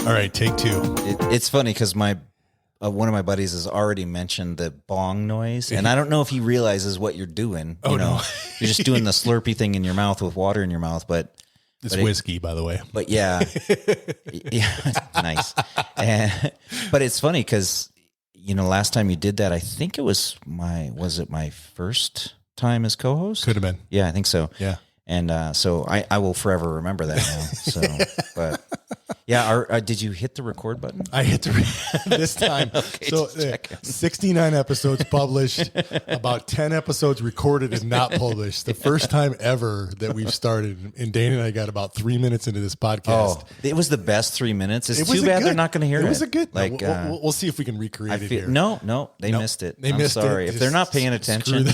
All right, take two. It's funny because one of my buddies has already mentioned the bong noise, and I don't know if he realizes what you're doing. Oh, no. You're just doing the slurpy thing in your mouth with water in your mouth, but it's whiskey, by the way. But yeah, nice. But it's funny because last time you did that, I think it was my first time as co-host? Could have been. Yeah, I think so. Yeah. And so I will forever remember that now. So, but yeah, did you hit the record button? I hit this time. Okay, so 69 episodes published, about 10 episodes recorded and not published. The first time ever that we've started. And Dane and I got about 3 minutes into this podcast. Oh, it was the best 3 minutes. It's too bad they're not going to hear it. It was a good. Like, we'll see if we can recreate it here. No, they missed it. They missed sorry. it. If they're not paying attention.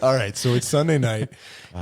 All right, so it's Sunday night.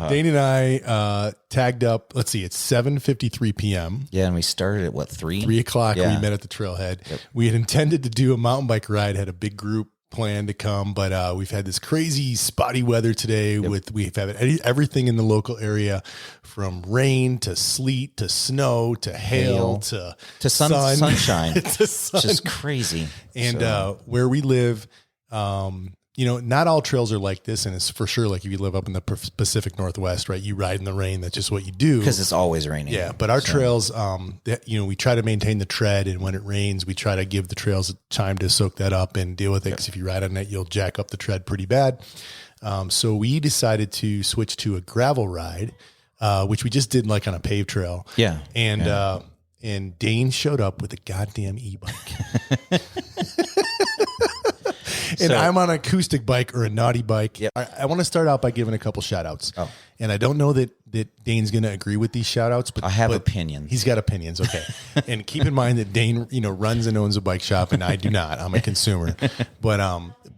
Dane and I tagged up. Let's see, it's 7:53 p.m. Yeah, and we started at what, 3? 3 o'clock. Yeah. We met at the trailhead. Yep. We had intended to do a mountain bike ride. Had a big group planned to come, but we've had this crazy spotty weather today. Yep. We've had everything in the local area, from rain to sleet to snow to hail to sunshine, to sun. Just crazy. And where we live, not all trails are like this, and it's for sure like if you live up in the Pacific Northwest, right? You ride in the rain. That's just what you do because it's always raining. Yeah, but our trails, we try to maintain the tread, and when it rains, we try to give the trails time to soak that up and deal with it. Because if you ride on it, you'll jack up the tread pretty bad. So we decided to switch to a gravel ride, which we just did like on a paved trail. Yeah, and Dane showed up with a goddamn e-bike. And I'm on an acoustic bike or a naughty bike. Yep. I want to start out by giving a couple shout outs. Oh. And I don't know that Dane's going to agree with these shout outs, but I have opinions. He's got opinions. Okay. And keep in mind that Dane, runs and owns a bike shop, and I do not. I'm a consumer.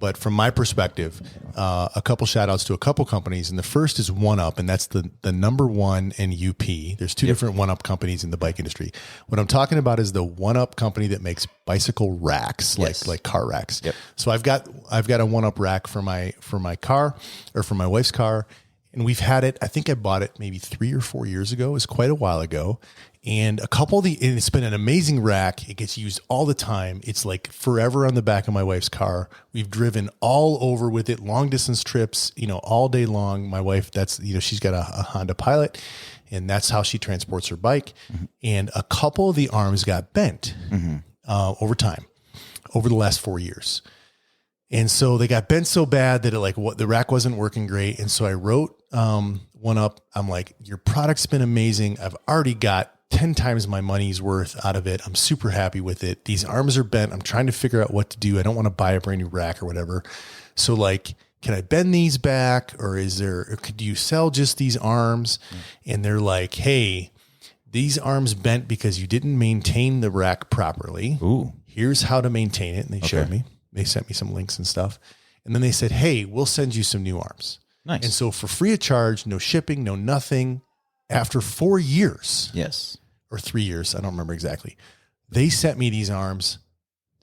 But from my perspective, a couple shout outs to a couple companies. And the first is One Up, and that's the number one in UP. There's two different One Up companies in the bike industry. What I'm talking about is the One Up company that makes bicycle racks, like car racks. Yep. So I've got a One Up rack for my car, or for my wife's car. And we've had it, I think I bought it maybe 3 or 4 years ago. It was quite a while ago. And and it's been an amazing rack. It gets used all the time. It's like forever on the back of my wife's car. We've driven all over with it, long distance trips, all day long. My wife, she's got a Honda Pilot, and that's how she transports her bike. Mm-hmm. And a couple of the arms got bent over time, over the last 4 years. And so they got bent so bad that the rack wasn't working great. And so I wrote One Up. I'm like, your product's been amazing. I've already got 10 times my money's worth out of it. I'm super happy with it. These arms are bent. I'm trying to figure out what to do. I don't want to buy a brand new rack or whatever. So can I bend these back, or could you sell just these arms? And they're like, hey, these arms bent because you didn't maintain the rack properly. Ooh. Here's how to maintain it. And they showed me. They sent me some links and stuff. And then they said, hey, we'll send you some new arms. Nice. And so for free of charge, no shipping, no nothing, after 4 years. Yes. Or 3 years, I don't remember exactly. They sent me these arms,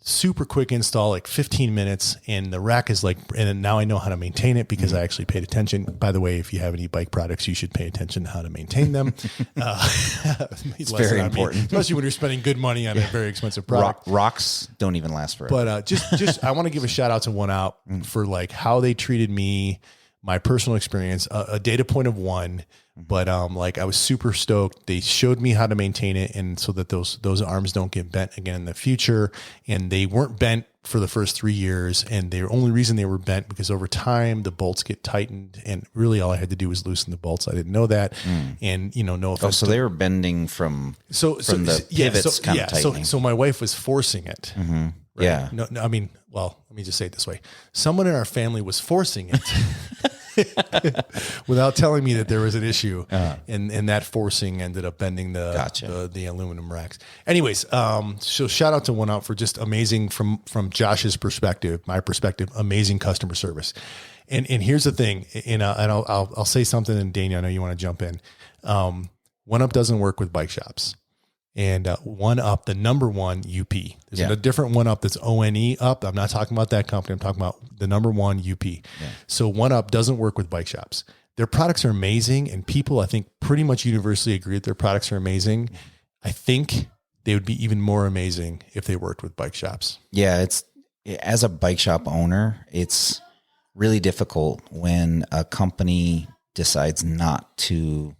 super quick install, like 15 minutes. And the rack is and now I know how to maintain it because I actually paid attention. By the way, if you have any bike products, you should pay attention to how to maintain them. It's very important. Especially when you're spending good money on a very expensive product. Rocks don't even last forever. But just I want to give a shout out to One Out for how they treated me, my personal experience, a data point of 1. But I was super stoked. They showed me how to maintain it, and so that those arms don't get bent again in the future. And they weren't bent for the first 3 years, and the only reason they were bent because over time the bolts get tightened, and really all I had to do was loosen the bolts. I didn't know that, and no offense. So they were bending from the pivots kind of tightening. So my wife was forcing it. Mm-hmm. Right? Yeah. No, I mean, well, let me just say it this way: someone in our family was forcing it. Without telling me that there was an issue, and that forcing ended up bending the aluminum racks. Anyways, so shout out to One Out for just amazing from Josh's perspective, my perspective, amazing customer service. And here's the thing, and I'll say something, and Dane, I know you want to jump in. One Up doesn't work with bike shops. And One Up, the number one UP. There's a different One Up that's ONE Up. I'm not talking about that company. I'm talking about the number one UP. Yeah. So One Up doesn't work with bike shops. their products are amazing, and people, I think, pretty much universally agree that their products are amazing. I think they would be even more amazing if they worked with bike shops. Yeah, as a bike shop owner, it's really difficult when a company decides not to,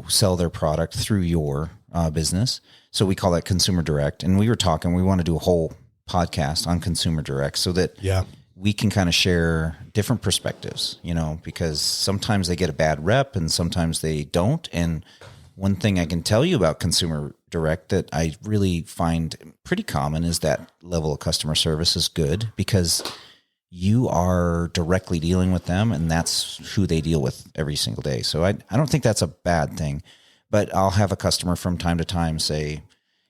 sell their product through your business. So we call that consumer direct. And we want to do a whole podcast on consumer direct so that we can kind of share different perspectives, because sometimes they get a bad rep and sometimes they don't. And one thing I can tell you about consumer direct that I really find pretty common is that level of customer service is good because you are directly dealing with them and that's who they deal with every single day. So I don't think that's a bad thing, but I'll have a customer from time to time say,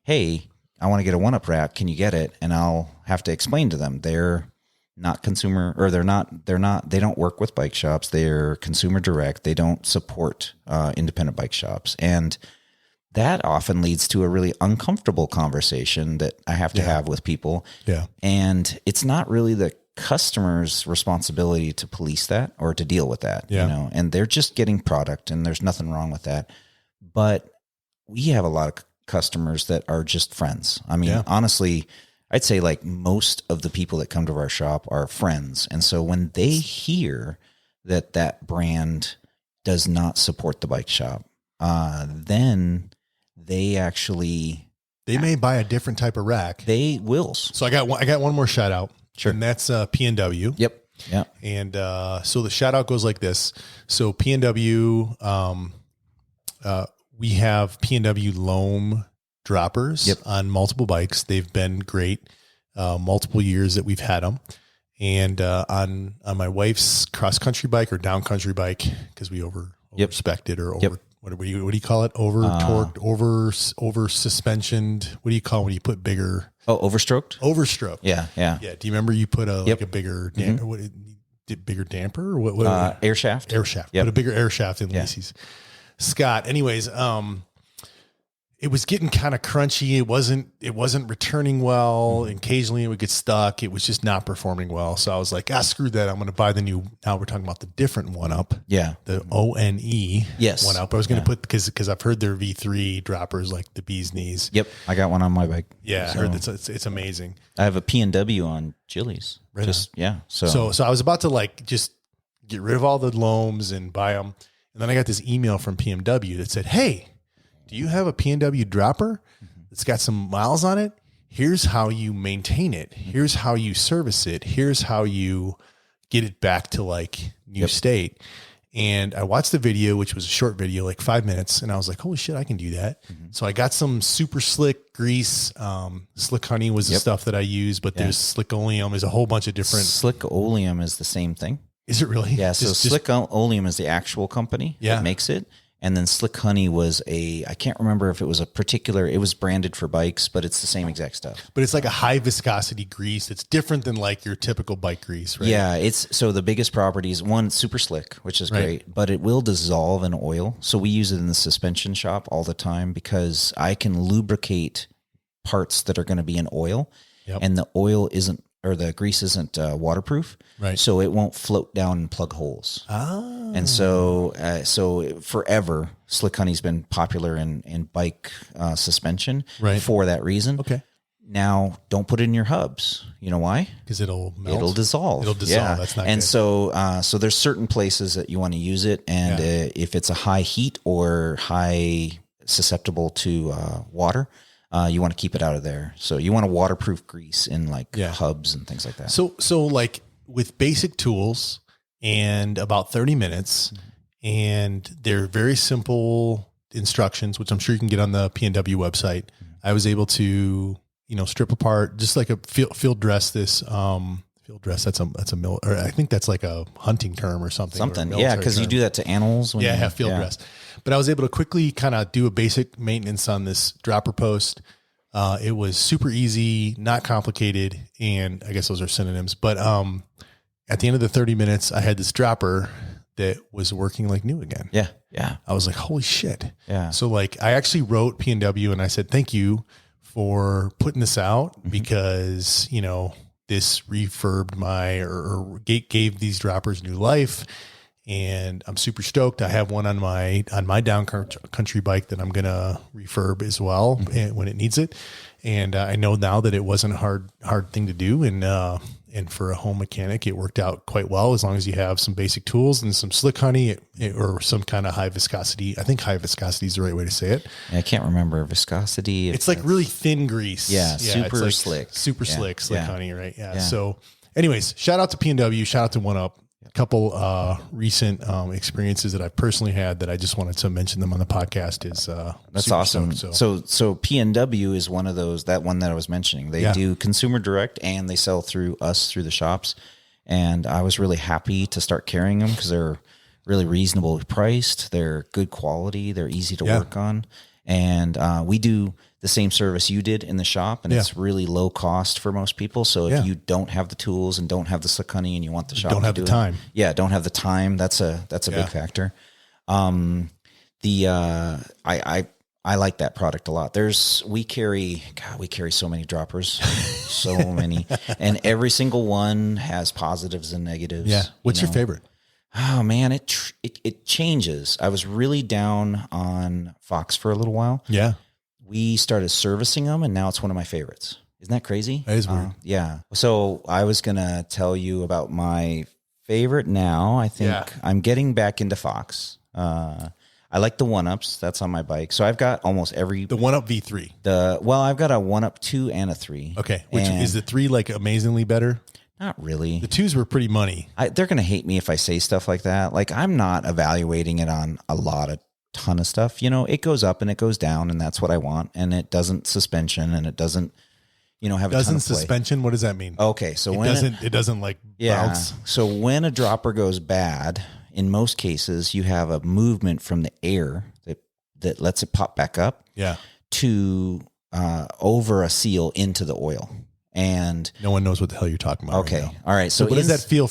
hey, I want to get a 1-Up rack. Can you get it? And I'll have to explain to them they're not consumer, or they don't work with bike shops. They're consumer direct. They don't support independent bike shops. And that often leads to a really uncomfortable conversation that I have to have with people. Yeah. And it's not really the customer's responsibility to police that or to deal with that, and they're just getting product and there's nothing wrong with that. But we have a lot of customers that are just friends. I mean, honestly, I'd say like most of the people that come to our shop are friends. And so when they hear that brand does not support the bike shop, then they may buy a different type of rack. They will. So I got one more shout out. Sure. And that's P&W. Yep. Yeah. And so the shout out goes like this. So P&W, we have P&W loam droppers on multiple bikes. They've been great, multiple years that we've had them. And on my wife's cross country bike or down country bike, because we over spec'd it or over what do you call it? Over torqued, over suspensioned. What do you call it when you put bigger? Oh, overstroked. Overstroked. Yeah. Yeah. Do you remember you put like a bigger damper? Bigger damper or what? Air shaft. Air shaft. Put a bigger air shaft in Lacey's. Scott. Anyways, it was getting kind of crunchy. It wasn't returning well. And occasionally it would get stuck. It was just not performing well. So I was like, screw that. I'm going to buy the new, now we're talking about the different 1-Up. Yeah. The ONE. Yes. 1-Up. I was going to put, because I've heard their V3 droppers like the bee's knees. Yep. I got one on my bike. Yeah. I heard it's amazing. I have a P&W on Chili's. Right. So I was about to like just get rid of all the loams and buy them. And then I got this email from P&W that said, hey, do you have a P&W dropper that's got some miles on it? Here's how you maintain it. Here's how you service it. Here's how you get it back to like new state. And I watched the video, which was a short video, like 5 minutes. And I was like, holy shit, I can do that. So I got some super slick grease. Slick honey was the stuff that I use, but there's slick oleum. There's a whole bunch of different. Slick oleum is the same thing. Is it really? Yeah. So Slick Oleum is the actual company that makes it. And then Slick Honey was I can't remember if it was it was branded for bikes, but it's the same exact stuff. But it's like a high viscosity grease. It's different than like your typical bike grease, right? Yeah. So the biggest properties, one, super slick, which is great, but it will dissolve in oil. So we use it in the suspension shop all the time because I can lubricate parts that are going to be in oil and the oil or the grease isn't waterproof, right? So it won't float down and plug holes. And so forever, Slick Honey's been popular in bike suspension for that reason. Okay. Now, don't put it in your hubs. You know why? Because it'll melt. It'll dissolve. Yeah. That's not and good. So there's certain places that you want to use it, and if it's a high heat or high susceptible to water. You want to keep it out of there. So you want a waterproof grease in like hubs and things like that. So like with basic tools and about 30 minutes and they're very simple instructions, which I'm sure you can get on the P&W website. I was able to, strip apart just like a field dress this, field dress. That's a mill, or I think that's like a hunting term or something. Yeah. Cause you do that to animals. Field dress. But I was able to quickly kind of do a basic maintenance on this dropper post. It was super easy, not complicated. And I guess those are synonyms, but, at the end of the 30 minutes, I had this dropper that was working like new again. Yeah. Yeah. I was like, holy shit. Yeah. So like, I actually wrote P&W and I said, thank you for putting this out because, this refurbed or gave these droppers new life. and I'm super stoked. I have one on my down country bike that I'm going to refurb as well when it needs it. And I know now that it wasn't a hard thing to do. And for a home mechanic, it worked out quite well, as long as you have some basic tools and some slick honey or some kind of high viscosity. I think high viscosity is the right way to say it. I can't remember viscosity. It's like really thin grease. Yeah. Super like slick. Super slick honey, right? Yeah. So anyways, shout out to P&W, shout out to 1UP. Couple recent experiences that I personally had that I just wanted to mention them on the podcast is that's awesome. So P&W is one of those, that one that I was mentioning. They do consumer direct and they sell through us through the shops. And I was really happy to start carrying them because they're really reasonably priced. They're good quality. They're easy to work on. And we do the same service you did in the shop, and it's really low cost for most people. So if you don't have the tools and don't have the slick honey and you want the shop, don't have the time. Don't have the time. That's a big factor. I like that product a lot. We carry so many droppers, so many, and every single one has positives and negatives. Yeah. What's your favorite? Oh man, it changes. I was really down on Fox for a little while. Yeah. We started servicing them, and now it's one of my favorites. Isn't that crazy? That is weird. Yeah. So I was going to tell you about my favorite now. I think I'm getting back into Fox. I like the 1UPs. That's on my bike. So I've got almost every... The 1UP V3. I've got a 1UP 2 and a 3. Okay. Which is the 3 like amazingly better? Not really. The 2s were pretty money. They're going to hate me if I say stuff like that. Like, I'm not evaluating it on a ton of stuff. It goes up and it goes down, and that's what I want. And it doesn't suspension, and it doesn't, have a ton of play. Suspension? What does that mean? Okay. So it doesn't like bounce. So when a dropper goes bad, in most cases, you have a movement from the air that lets it pop back up to over a seal into the oil. And no one knows what the hell you're talking about. Okay. Right now. All right. So what does that feel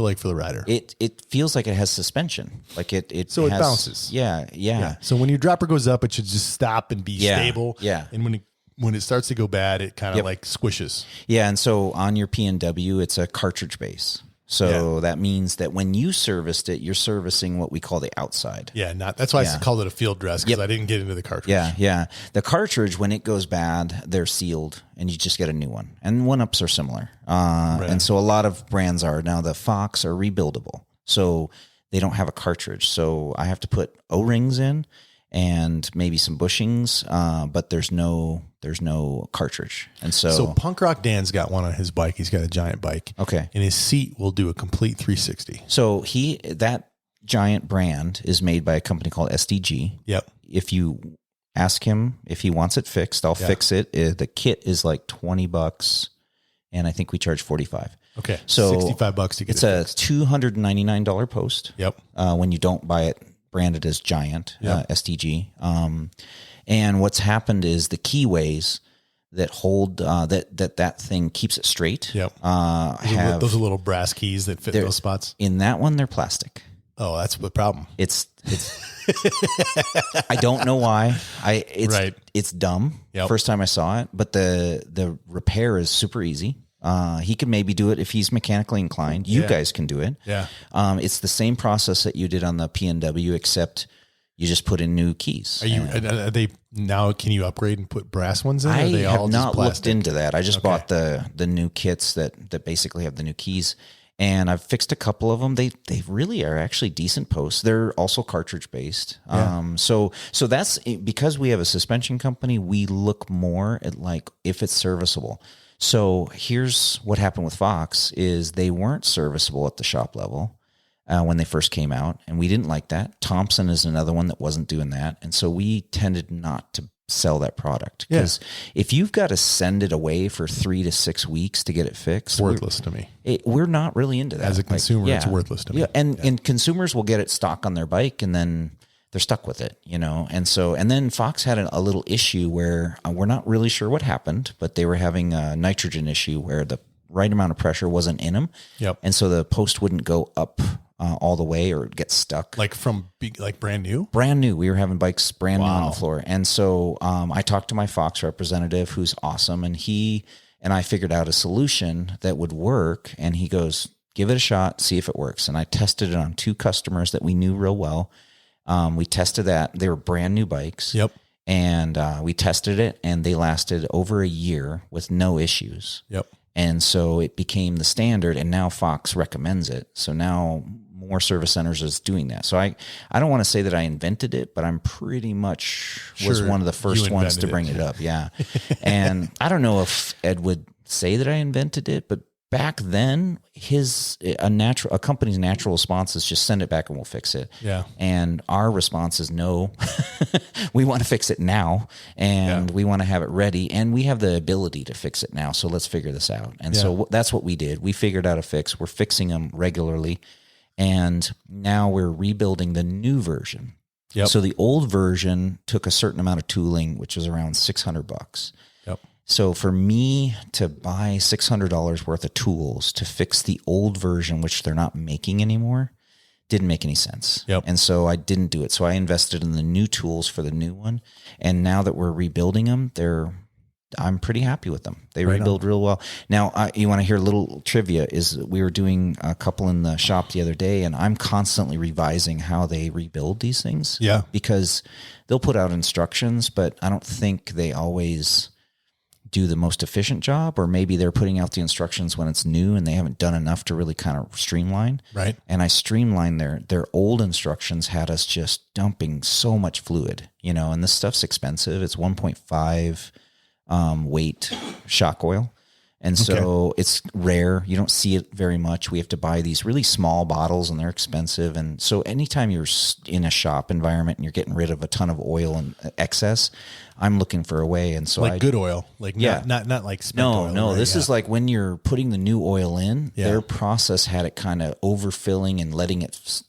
like for the rider? It feels like it has suspension. Like it bounces. Yeah. So when your dropper goes up, it should just stop and be stable. Yeah. And when it starts to go bad, it kind of like squishes. Yeah. And so on your P&W, it's a cartridge base. So that means that when you serviced it, you're servicing what we call the outside. Yeah, that's why I called it a field dress, because I didn't get into the cartridge. Yeah. The cartridge, when it goes bad, they're sealed, and you just get a new one. And 1UPs are similar. And so a lot of brands are. Now, the Fox are rebuildable, so they don't have a cartridge. So I have to put O-rings in and maybe some bushings, but there's no cartridge. And so Punk Rock Dan's got one on his bike. He's got a giant bike. Okay. And his seat will do a complete 360. So that giant brand is made by a company called SDG. Yep. If you ask him if he wants it fixed, I'll fix it. The kit is like $20, and I think we charge $45. Okay. So $65 to get it. It's a $299 post. Yep. When you don't buy it branded as Giant, STG. And what's happened is the keyways that hold that thing keeps it straight. Yep. Those are little brass keys that fit those spots. In that one, they're plastic. Oh, that's the problem. It's I don't know why. It's dumb. Yep. First time I saw it, but the repair is super easy. He could maybe do it if he's mechanically inclined. You guys can do it. Yeah. It's the same process that you did on the P&W, except you just put in new keys. Are they now? Can you upgrade and put brass ones in? I are they have all not just looked into that. I just bought the new kits that basically have the new keys, and I've fixed a couple of them. They really are actually decent posts. They're also cartridge based. Yeah. So that's because we have a suspension company. We look more at like if it's serviceable. So here's what happened with Fox is they weren't serviceable at the shop level when they first came out, and we didn't like that. Thompson is another one that wasn't doing that, and so we tended not to sell that product because if you've got to send it away for 3 to 6 weeks to get it fixed, it's worthless to me. We're not really into that. As a consumer, it's worthless to me. Yeah, and consumers will get it stock on their bike, and then they're stuck with it, and then Fox had a little issue where we're not really sure what happened, but they were having a nitrogen issue where the right amount of pressure wasn't in them. Yep. And so the post wouldn't go up all the way or get stuck. Like brand new? Brand new. We were having bikes brand new on the floor. And so I talked to my Fox representative, who's awesome, and he and I figured out a solution that would work. And he goes, give it a shot, see if it works. And I tested it on 2 customers that we knew real well. We tested that. They were brand new bikes. Yep. And we tested it, and they lasted over a year with no issues. Yep. And so it became the standard, and now Fox recommends it. So now more service centers is doing that. So I don't want to say that I invented it, but I'm pretty much was one of the first ones to bring it up. Yeah. And I don't know if Ed would say that I invented it, but back then a company's natural response is just send it back and we'll fix it. Yeah. And our response is no, we want to fix it now, and we want to have it ready, and we have the ability to fix it now. So let's figure this out. And so that's what we did. We figured out a fix. We're fixing them regularly. And now we're rebuilding the new version. Yep. So the old version took a certain amount of tooling, which was around $600. Yep. So for me to buy $600 worth of tools to fix the old version, which they're not making anymore, didn't make any sense. Yep. And so I didn't do it. So I invested in the new tools for the new one. And now that we're rebuilding them, I'm pretty happy with them. They rebuild real well. Now, you want to hear a little trivia is we were doing a couple in the shop the other day, and I'm constantly revising how they rebuild these things. Yeah. Because they'll put out instructions, but I don't think they always do the most efficient job, or maybe they're putting out the instructions when it's new and they haven't done enough to really kind of streamline. Right. And I streamlined their old instructions had us just dumping so much fluid, and this stuff's expensive. It's 1.5 weight shock oil. And so it's rare. You don't see it very much. We have to buy these really small bottles, and they're expensive. And so anytime you're in a shop environment and you're getting rid of a ton of oil and excess, I'm looking for a way. And so good oil, not like spent oil. No, this is like when you're putting the new oil in, their process had it kind of overfilling and letting it,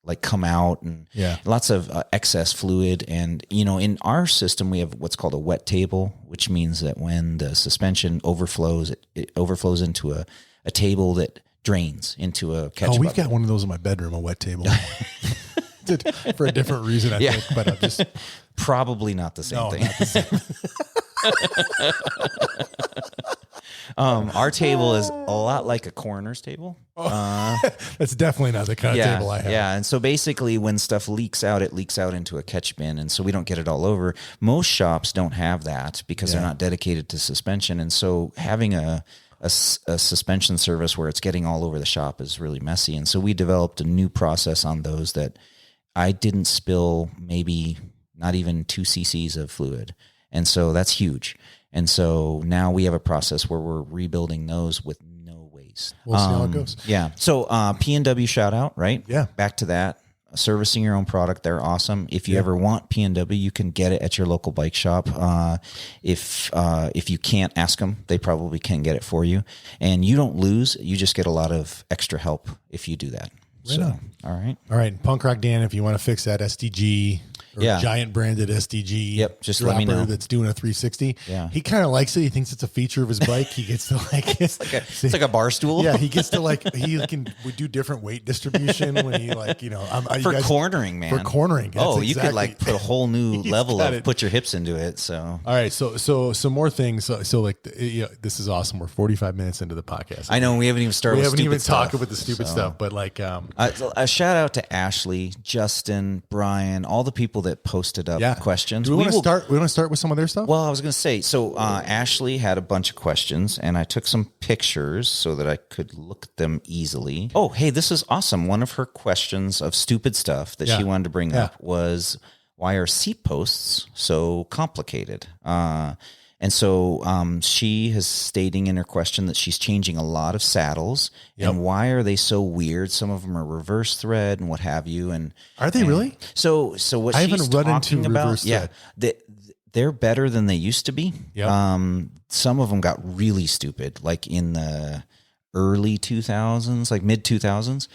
like come out, and lots of excess fluid. And, in our system, we have what's called a wet table, which means that when the suspension overflows, it overflows into a table that drains into a catch bucket. We've got one of those in my bedroom, a wet table. For a different reason, I think, but I'm just... Probably not the same thing. Not the same. Our table is a lot like a coroner's table. That's definitely not the kind of table I have. Yeah. And so basically when stuff leaks out, it leaks out into a catch bin. And so we don't get it all over. Most shops don't have that because they're not dedicated to suspension. And so having a suspension service where it's getting all over the shop is really messy. And so we developed a new process on those that I didn't spill maybe not even 2 cc's of fluid. And so that's huge. And so now we have a process where we're rebuilding those with no waste. We'll see how it goes. Yeah. So P&W shout out, right? Yeah. Back to that. Servicing your own product, they're awesome. If you ever want P&W, you can get it at your local bike shop. If you can't, ask them. They probably can get it for you. And you don't lose. You just get a lot of extra help if you do that. Right on. All right. All right. Punk Rock Dan, if you want to fix that SDG or giant branded SDG just let me know. That's doing a 360. Yeah. He kind of likes it. He thinks it's a feature of his bike. He gets to like it's like a bar stool. Yeah, he gets to we do different weight distribution when he for cornering, man. For cornering. You could like put a whole new level of put your hips into it. So all right, so some more things. So like this is awesome. We're 45 minutes into the podcast. I know we haven't even started. We haven't even talked about the stupid stuff, but like a shout out to Ashley, Justin, Brian, all the people that posted up questions. We want to start with some of their stuff. Well, I was going to say, so Ashley had a bunch of questions, and I took some pictures so that I could look at them easily. Oh, hey, this is awesome. One of her questions of stupid stuff that she wanted to bring up was, why are seat posts so complicated? And so she is stating in her question that she's changing a lot of saddles. And why are they so weird? Some of them are reverse thread and what have you. And are they really? So what I she's talking about, they're better than they used to be. Yep. Some of them got really stupid, like in the early 2000s, like mid 2000s.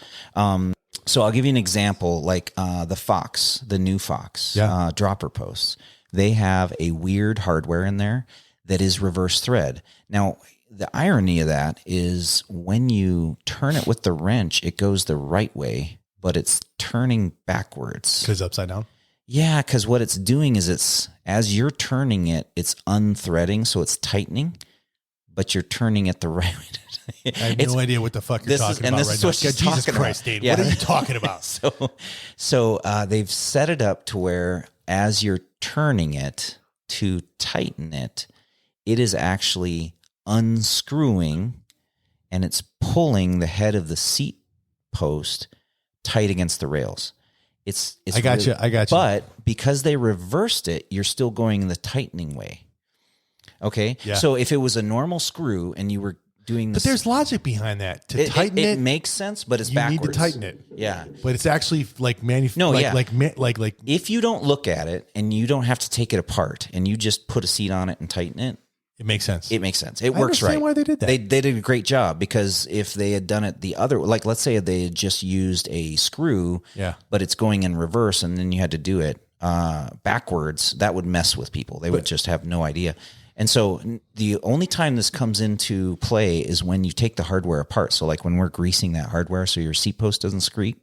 So I'll give you an example, like the new Fox dropper posts. They have a weird hardware in there that is reverse thread. Now, the irony of that is when you turn it with the wrench, it goes the right way, but it's turning backwards. Because upside down? Yeah, because what it's doing is as you're turning it, it's unthreading, so it's tightening. but you're turning it the right way. I have no idea what the fuck you're talking about right now. Jesus Christ, Dane. Yeah. What are you talking about? So they've set it up to where as you're turning it to tighten it, it is actually unscrewing and it's pulling the head of the seat post tight against the rails. I got you. But because they reversed it, you're still going the tightening way. Okay. Yeah. So if it was a normal screw and you were doing this, but there's logic behind that. To tighten it, it makes sense, but it's backwards. You need to tighten it. Yeah. But it's actually like like if you don't look at it and you don't have to take it apart and you just put a seat on it and tighten it, it makes sense. It makes sense. It works right. Why they did that? They did a great job, because if they had done it the other, like let's say they had just used a screw, but it's going in reverse, and then you had to do it backwards, that would mess with people. They would just have no idea. And so the only time this comes into play is when you take the hardware apart. So like when we're greasing that hardware so your seat post doesn't creak,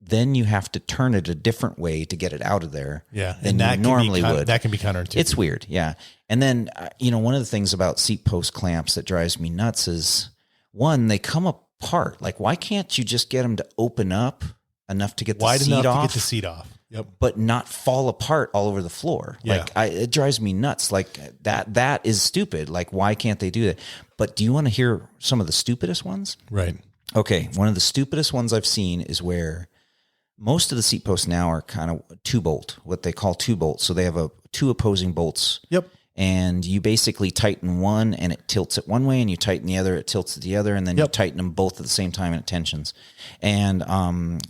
then you have to turn it a different way to get it out of there than you normally would. That can be counterintuitive. It's weird, yeah. And then, one of the things about seat post clamps that drives me nuts is, one, they come apart. Like, why can't you just get them to open up enough to get the seat off? To get the seat off. Yep. But not fall apart all over the floor. Yeah. Like it drives me nuts. Like that is stupid. Like, why can't they do that? But do you want to hear some of the stupidest ones? Right. Okay. One of the stupidest ones I've seen is where most of the seat posts now are kind of 2-bolt, what they call 2-bolt. So they have two opposing bolts. Yep. And you basically tighten one and it tilts it one way, and you tighten the other, it tilts it the other, and then you tighten them both at the same time and it tensions. And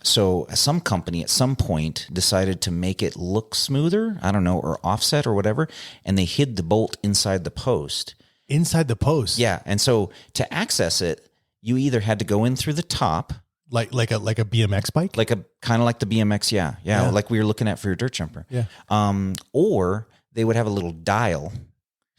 so some company at some point decided to make it look smoother, I don't know, or offset or whatever, and they hid the bolt inside the post. Inside the post? Yeah. And so to access it, you either had to go in through the top. Like a BMX bike? Kind of like the BMX, yeah. Like we were looking at for your dirt jumper. Yeah. Or they would have a little dial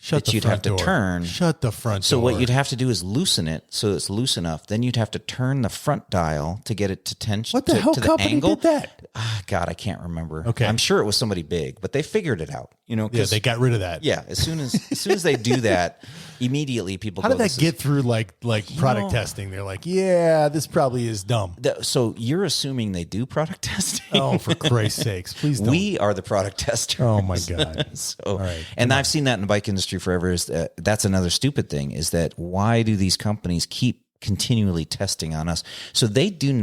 that you'd have to turn. Shut the front door. So what you'd have to do is loosen it so it's loose enough. Then you'd have to turn the front dial to get it to tension. What the hell company did that? God, I can't remember. Okay. I'm sure it was somebody big, but they figured it out. Yeah, they got rid of that. Yeah, as soon as they do that, immediately people. How did that get through like product testing? They're like, yeah, this probably is dumb. So you're assuming they do product testing? Oh, for Christ's sakes, please don't. We are the product testers. Oh my God. All right. And I've seen that in the bike industry forever. That's another stupid thing, is that why do these companies keep continually testing on us? So they do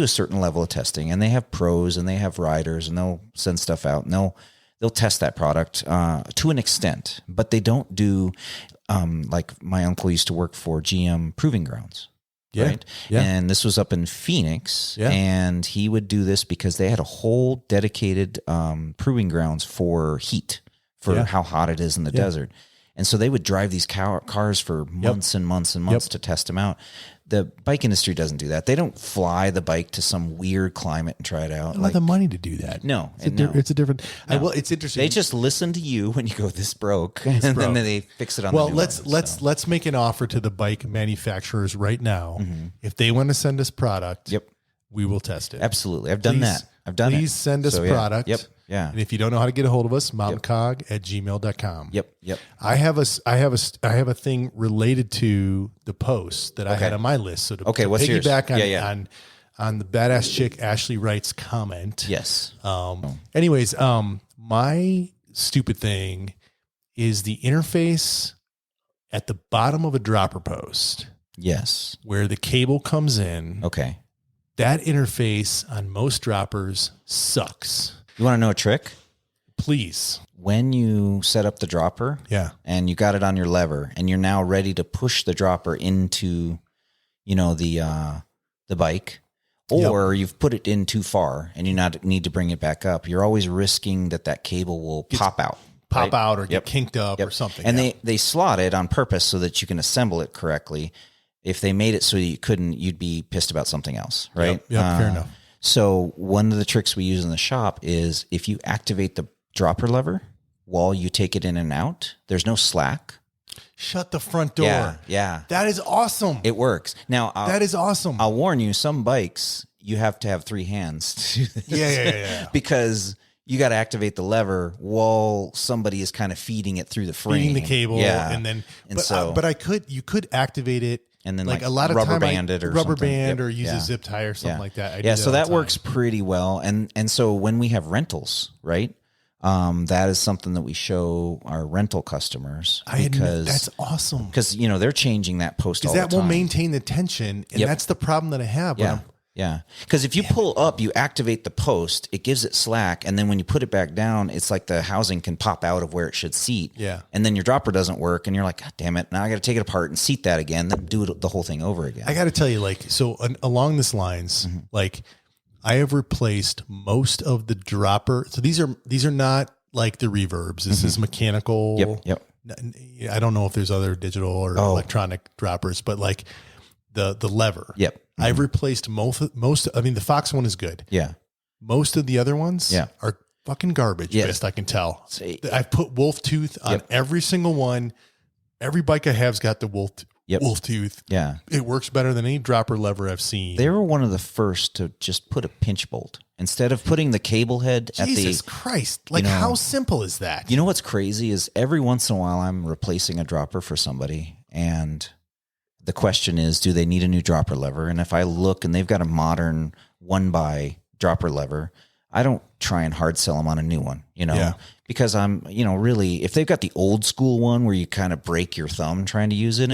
a certain level of testing, and they have pros and they have riders, and they'll send stuff out and they'll test that product to an extent, but they don't do like my uncle used to work for GM Proving Grounds. Yeah. Right. Yeah. And this was up in Phoenix, and he would do this because they had a whole dedicated proving grounds for heat, for how hot it is in the desert. And so they would drive these cars for months and months and months to test them out. The bike industry doesn't do that. They don't fly the bike to some weird climate and try it out. They don't have the money to do that. No. It's a different. No. Well, it's interesting. They just listen to you when you go, this broke, and then they fix it on. Well, let's make an offer to the bike manufacturers right now. Mm-hmm. If they want to send us product, we will test it. Absolutely, I've done that. Please send us product. Yeah. And if you don't know how to get a hold of us, mountaincog@gmail.com. Yep. I have a thing related to the post that I had on my list. So to what's piggyback on the badass chick Ashley Wright's comment. Yes. Anyways, my stupid thing is the interface at the bottom of a dropper post. Yes. Where the cable comes in. Okay. That interface on most droppers sucks. You want to know a trick? Please. When you set up the dropper, and you got it on your lever, and you're now ready to push the dropper into, the bike, or you've put it in too far and you need to bring it back up, you're always risking that cable will pop out or get kinked up or something. And they slot it on purpose so that you can assemble it correctly. If they made it so you couldn't, you'd be pissed about something else, right? Yep, fair enough. So one of the tricks we use in the shop is if you activate the dropper lever while you take it in and out, there's no slack. Shut the front door. Yeah. That is awesome. It works. Now, that is awesome. I'll warn you, some bikes, you have to have 3 hands to do this. Yeah. Because you got to activate the lever while somebody is kind of feeding it through the frame, feeding the cable, and then. You could activate it, and then like a lot of rubber time, band it or rubber something. band, or use a zip tie or something like that. So that works pretty well, and so when we have rentals, right? That is something that we show our rental customers because that's awesome. Because they're changing that post all the time. That will maintain the tension, and that's the problem that I have. Yeah. Because if you pull up, you activate the post, it gives it slack, and then when you put it back down, it's like the housing can pop out of where it should seat. Yeah. And then your dropper doesn't work, and you're like, God damn it! Now I got to take it apart and seat that again, then do the whole thing over again. I got to tell you, along this lines, I have replaced most of the dropper. So these are not like the reverbs. This is mechanical. Yep. I don't know if there's other digital or electronic droppers, but like the lever. Yep. I've replaced most. I mean, the Fox one is good. Yeah. Most of the other ones are fucking garbage. Best I can tell. I've put wolf tooth on every single one. Every bike I have's got the wolf tooth. Yeah. It works better than any dropper lever I've seen. They were one of the first to just put a pinch bolt instead of putting the cable head at the. Jesus Christ. How simple is that? You know what's crazy is every once in a while I'm replacing a dropper for somebody, and the question is, do they need a new dropper lever? And if I look and they've got a modern 1x dropper lever, I don't try and hard sell them on a new one, because I'm, really, if they've got the old school one where you kind of break your thumb trying to use it,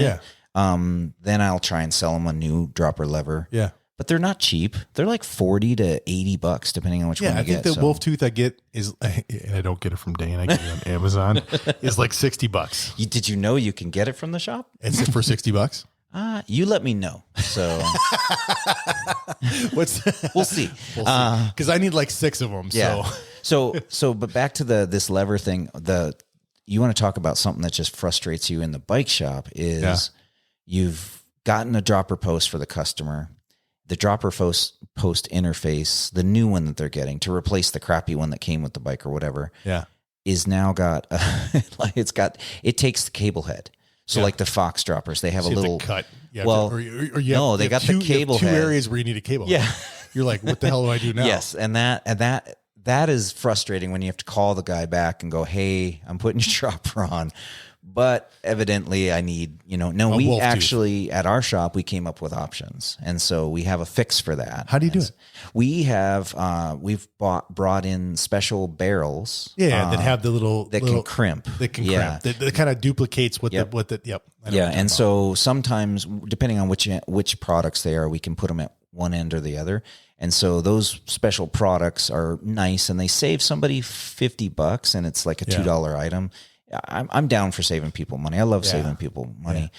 then I'll try and sell them a new dropper lever. Yeah. But they're not cheap. They're like $40 to $80 depending on which one you get. I think the wolf tooth I get is, and I don't get it from Dane, I get it on Amazon, is like $60. Did you know you can get it from the shop? It's for $60? You let me know. So we'll see. Because I need like 6 of them. Yeah. So, but back to this lever thing. You want to talk about something that just frustrates you in the bike shop is you've gotten a dropper post for the customer. The dropper post interface, the new one that they're getting to replace the crappy one that came with the bike or whatever, is now got it takes the cable head. So like the Fox droppers, they have a little cut. They got the cable head. 2 head. areas where you need a cable head. You're like, what the hell do I do now? Yes, and that is frustrating when you have to call the guy back and go, hey, I'm putting your dropper on. But evidently I need, we actually tooth. At our shop, we came up with options. And so we have a fix for that. How do you do it? We have, we've brought in special barrels. Yeah. That have the can crimp. That can crimp. That kind of duplicates what And so sometimes depending on which products they are, we can put them at one end or the other. And so those special products are nice and they save somebody $50 and it's like a $2 item. I'm down for saving people money. I love saving people money.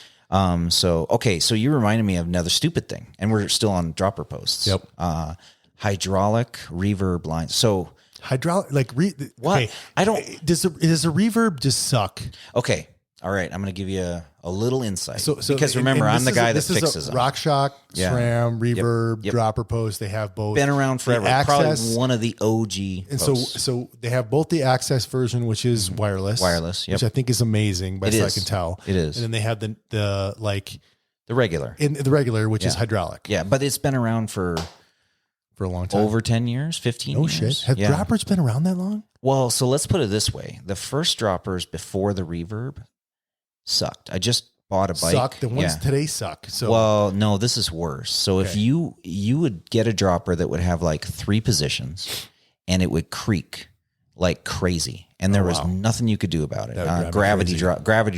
So you reminded me of another stupid thing, and we're still on dropper posts. Yep. Hydraulic reverb lines. So hydraulic, what? Okay. I don't. Does a reverb just suck? Okay. All right. I'm going to give you a little insight. Because remember, I'm the guy that fixes them. RockShox, SRAM, reverb, dropper post. They have both. Been around forever. Probably one of the OG posts. So they have both the Access version, which is wireless. Which I think is amazing, best I can tell. It is. And then they have the regular. The regular, which is hydraulic. Yeah, but it's been around for a long time. Over 10 years, 15 years. No shit. Have droppers been around that long? Well, so let's put it this way. The first droppers before the reverb sucked. I just bought a bike. Sucked. The ones today suck. So well, no, this is worse. So if you would get a dropper that would have like 3 positions and it would creak like crazy, and there was nothing you could do about it. Gravity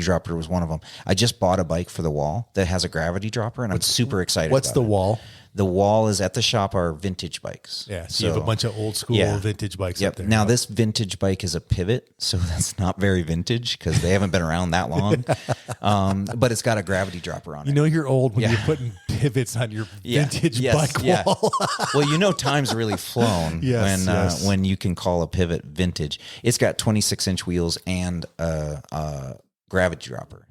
dropper was one of them. I just bought a bike for the wall that has a gravity dropper, and I'm super excited. What's about the it. wall? The wall is at the shop are vintage bikes. Yeah, so you have a bunch of old school vintage bikes up there. Now, this vintage bike is a Pivot, so that's not very vintage because they haven't been around that long. But it's got a gravity dropper on it. You know you're old when you're putting pivots on your vintage bike wall. Well, time's really flown when you can call a Pivot vintage. It's got 26-inch wheels and a gravity dropper.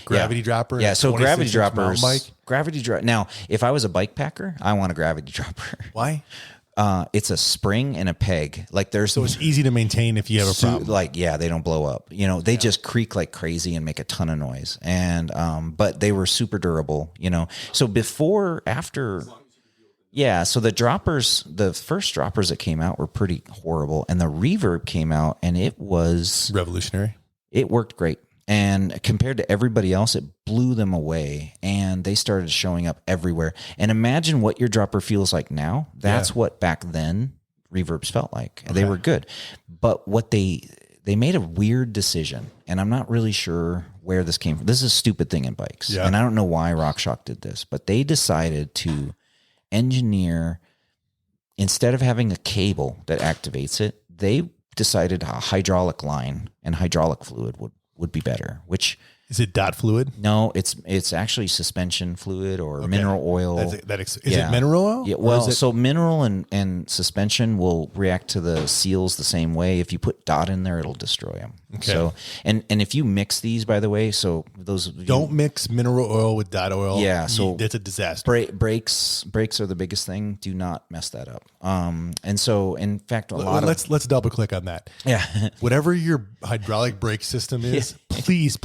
Gravity dropper? Yeah, so gravity droppers. Now, if I was a bike packer, I want a gravity dropper. Why? It's a spring and a peg. So it's easy to maintain if you have a problem. They don't blow up. They just creak like crazy and make a ton of noise. And but they were super durable. So after Yeah. So the first droppers that came out were pretty horrible, and the reverb came out, and it was revolutionary. It worked great. And compared to everybody else, it blew them away, and they started showing up everywhere. And imagine what your dropper feels like now. That's what back then reverbs felt like. Okay. They were good. But what they made a weird decision, and I'm not really sure where this came from. This is a stupid thing in bikes. Yeah. And I don't know why RockShox did this, but they decided to engineer, instead of having a cable that activates it, they decided a hydraulic line and hydraulic fluid would be better, which... Is it dot fluid? No, it's actually suspension fluid or mineral oil. Is it mineral oil? Yeah, well, so mineral and suspension will react to the seals the same way. If you put dot in there, it'll destroy them. Okay. So, and if you mix these, by the way, so those... Don't mix mineral oil with dot oil. Yeah, so... It's a disaster. Brakes are the biggest thing. Do not mess that up. And so, in fact, let's double click on that. Yeah. Whatever your hydraulic brake system is, please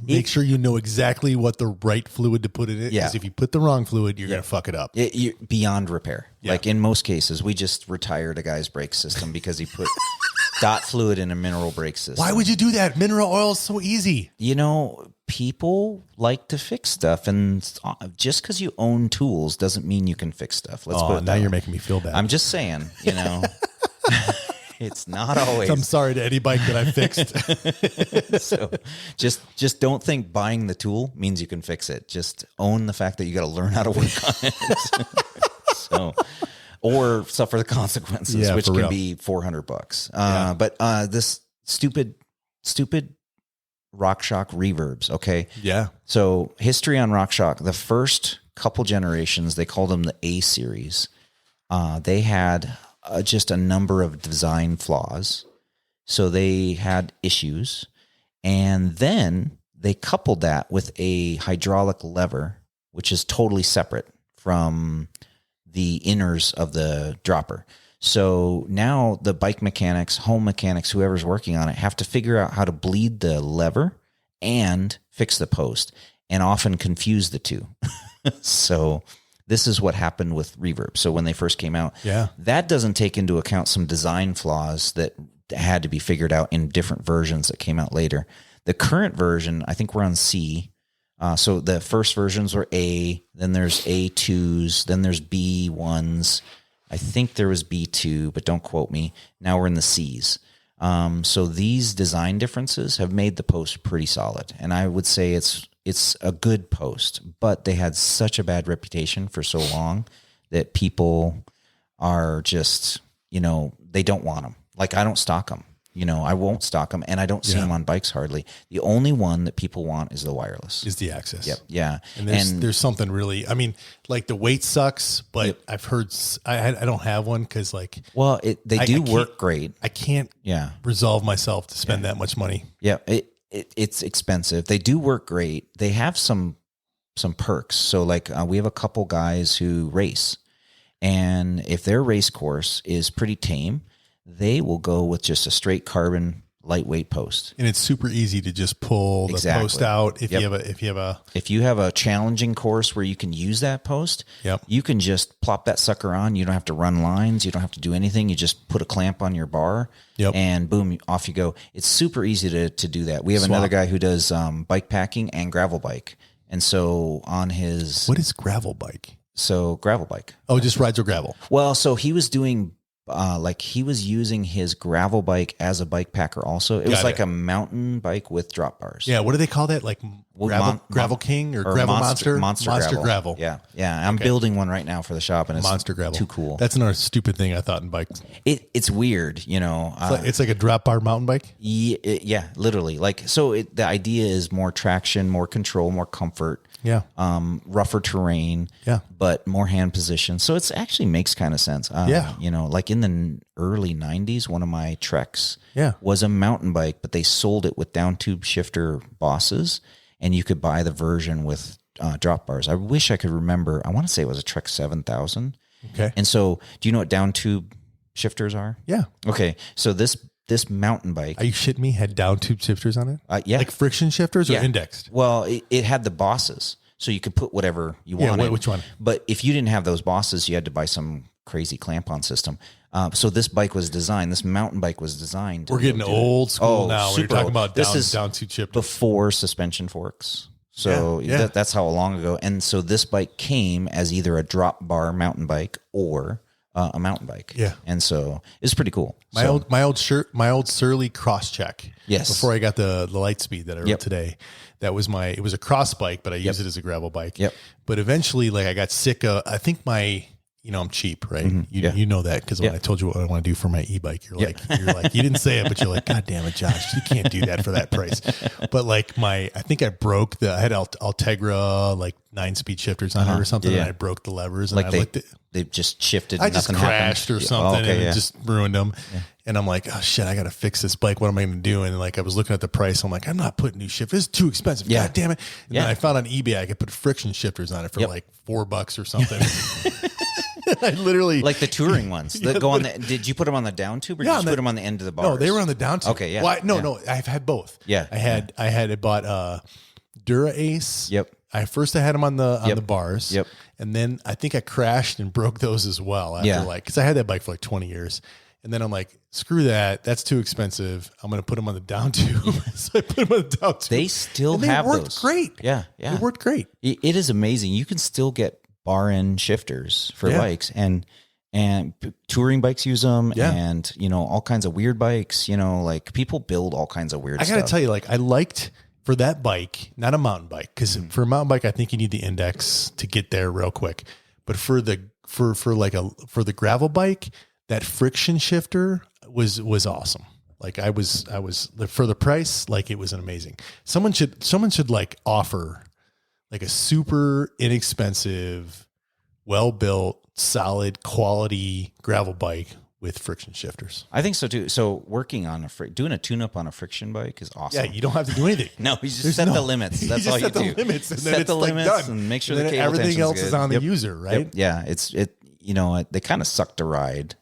make sure you know exactly what the right fluid to put in it. Because if you put the wrong fluid, you're going to fuck it up. You're beyond repair. Yeah. Like in most cases, we just retired a guy's brake system because he put dot fluid in a mineral brake system. Why would you do that? Mineral oil is so easy. People like to fix stuff, and just because you own tools doesn't mean you can fix stuff. Let's put it now you're making me feel bad. I'm just saying, it's not always. I'm sorry to any bike that I fixed. So just don't think buying the tool means you can fix it. Just own the fact that you got to learn how to work on it. Or suffer the consequences, which can be $400. But this stupid RockShox reverbs. Okay. Yeah. So history on RockShox, the first couple generations, they called them the A series. They had just a number of design flaws. So they had issues. And then they coupled that with a hydraulic lever, which is totally separate from the inners of the dropper. So now the bike mechanics, home mechanics, whoever's working on it, have to figure out how to bleed the lever and fix the post, and often confuse the two. So this is what happened with reverb. So when they first came out, that doesn't take into account some design flaws that had to be figured out in different versions that came out later. The current version, I think we're on C. So the first versions were A, then there's A2s, then there's B1s. I think there was B2, but don't quote me. Now we're in the C's. So these design differences have made the post pretty solid. And I would say it's a good post, but they had such a bad reputation for so long that people are just, they don't want them. Like, I don't stock them. I won't stock them, and I don't see them on bikes hardly. The only one that people want is the wireless. Is the Access. Yep. Yeah. And there's something really, like the weight sucks, but I've heard, I don't have one because they do work great. I can't resolve myself to spend that much money. Yeah. It's expensive. They do work great. They have some perks. So we have a couple guys who race, and if their race course is pretty tame, they will go with just a straight carbon lightweight post. And it's super easy to just pull the post out. If you have a challenging course where you can use that post, you can just plop that sucker on. You don't have to run lines. You don't have to do anything. You just put a clamp on your bar and boom, off you go. It's super easy to do that. We have another guy who does bike packing and gravel bike. And so on his... What is gravel bike? So gravel bike. Oh, just rides or gravel. Well, so he was doing... he was using his gravel bike as a bike packer also. It was like a mountain bike with drop bars. Yeah, what do they call that? Like Gravel King or Gravel Monster? Monster gravel. Yeah. I'm building one right now for the shop, and it's Monster Gravel. Too cool. That's another stupid thing I thought in bikes. It's weird, It's like a drop bar mountain bike? Yeah, literally. The idea is more traction, more control, more comfort. Yeah. Rougher terrain. Yeah. But more hand position. So it actually makes kind of sense. In the early 90s, one of my Treks was a mountain bike, but they sold it with down tube shifter bosses, and you could buy the version with drop bars. I wish I could remember. I want to say it was a Trek 7000. Okay. And so do you know what down tube shifters are? Yeah. Okay. So this mountain bike. Are you shitting me? Had down tube shifters on it? Yeah. Like friction shifters or indexed? Well, it had the bosses. so you could put whatever you wanted. Which one? But if you didn't have those bosses, you had to buy some crazy clamp-on system. So this bike was designed, this mountain bike was designed. We're getting old school now. We're talking about down two chip before suspension forks. So that's how long ago. And so this bike came as either a drop bar mountain bike or a mountain bike. Yeah. And so it's pretty cool. My old Surly cross check. Yes. Before I got the light speed that I rode today, it was a cross bike, but I used it as a gravel bike. Yep. But eventually, like I got sick of, I think I'm cheap, right? Mm-hmm. You know that because when I told you what I want to do for my e-bike, you're like, you didn't say it, but you're like, God damn it, Josh, you can't do that for that price. But like I think I broke I had Altegra like 9-speed shifters on it or something, and I broke the levers, and like they just shifted. I just crashed or something, and it just ruined them. Yeah. And I'm like, oh shit, I got to fix this bike. What am I going to do? And like I was looking at the price, I'm like, I'm not putting new shifters. It's too expensive. God damn it! And then I found on eBay I could put friction shifters on it for like $4 or something. I literally like the touring ones that go on the. Did you put them on the down tube or did you put them on the end of the bars? No, they were on the down tube. Okay, yeah. Well, no, I've had both. Yeah, I had bought Dura Ace. Yep. I had them on the bars. Yep. And then I think I crashed and broke those as well. After because I had that bike for like 20 years. And then I'm like, screw that. That's too expensive. I'm going to put them on the down tube. So I put them on the down tube. They still have those. They worked great. Yeah. They worked great. It is amazing. You can still get bar end shifters for bikes and touring bikes use them and, all kinds of weird bikes, like people build all kinds of weird stuff. I got to tell you, like I liked for that bike, not a mountain bike, because for a mountain bike, I think you need the index to get there real quick. But for the gravel bike, that friction shifter was awesome. Like I was for the price, like it was amazing. Someone should like offer like a super inexpensive, well-built, solid quality gravel bike with friction shifters. I think so too. So working on doing a tune-up on a friction bike is awesome. Yeah, you don't have to do anything. No, you just set the limits. That's all you do. Set the limits, and set the limits and make sure the cable everything else good. is on the user, right? Yep. Yeah, they kind of suck to ride.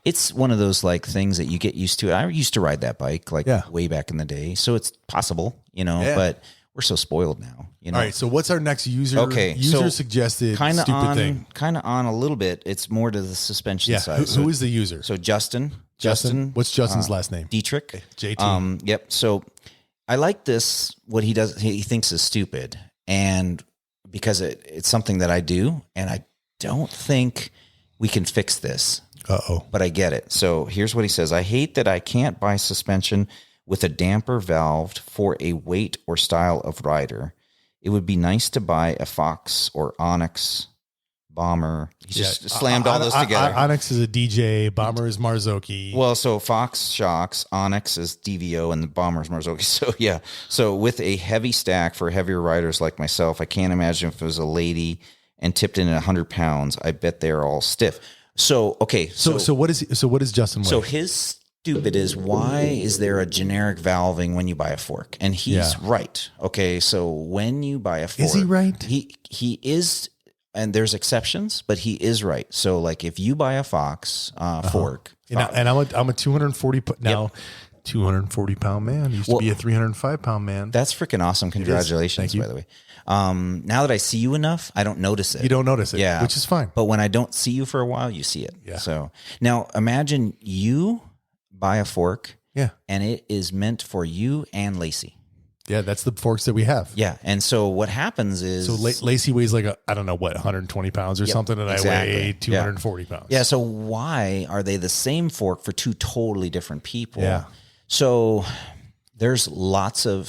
It's one of those like things that you get used to. I used to ride that bike way back in the day, so it's possible, but we're so spoiled now. All right, so what's our next user? Okay, user suggested stupid thing. Kind of on a little bit. It's more to the suspension side. Who is the user? So Justin. What's Justin's last name? Dietrich. JT. Yep. So I like this. What he does, he thinks is stupid, and because it's something that I do, and I don't think we can fix this. But I get it. So here's what he says. I hate that I can't buy suspension with a damper valve for a weight or style of rider. It would be nice to buy a Fox or Onyx Bomber. He just slammed all those together. Onyx is a DJ. Bomber is Marzocchi. Well, so Fox shocks, Onyx is DVO, and the Bomber is Marzocchi. So yeah. So with a heavy stack for heavier riders like myself, I can't imagine if it was a lady and tipped in at 100 pounds. I bet they're all stiff. So okay. So what is Justin weigh? So his stupid is, why is there a generic valving when you buy a fork? And he's right. Okay, so when you buy a fork, is he right? He is, and there's exceptions, but he is right. So like if you buy a Fox fork, and I'm a 240 now. 240 pound man used to be a 305 pound man. That's freaking awesome. Congratulations, by the way. Now that I see you enough, I don't notice it. You don't notice it, yeah, which is fine. But when I don't see you for a while, you see it. Yeah. So now imagine you buy a fork, and it is meant for you and Lacey. Yeah, that's the forks that we have. Yeah, and so what happens is, Lacey weighs like I don't know what, 120 pounds or something, and I weigh 240 pounds. Yeah, so why are they the same fork for two totally different people? Yeah. So there's lots of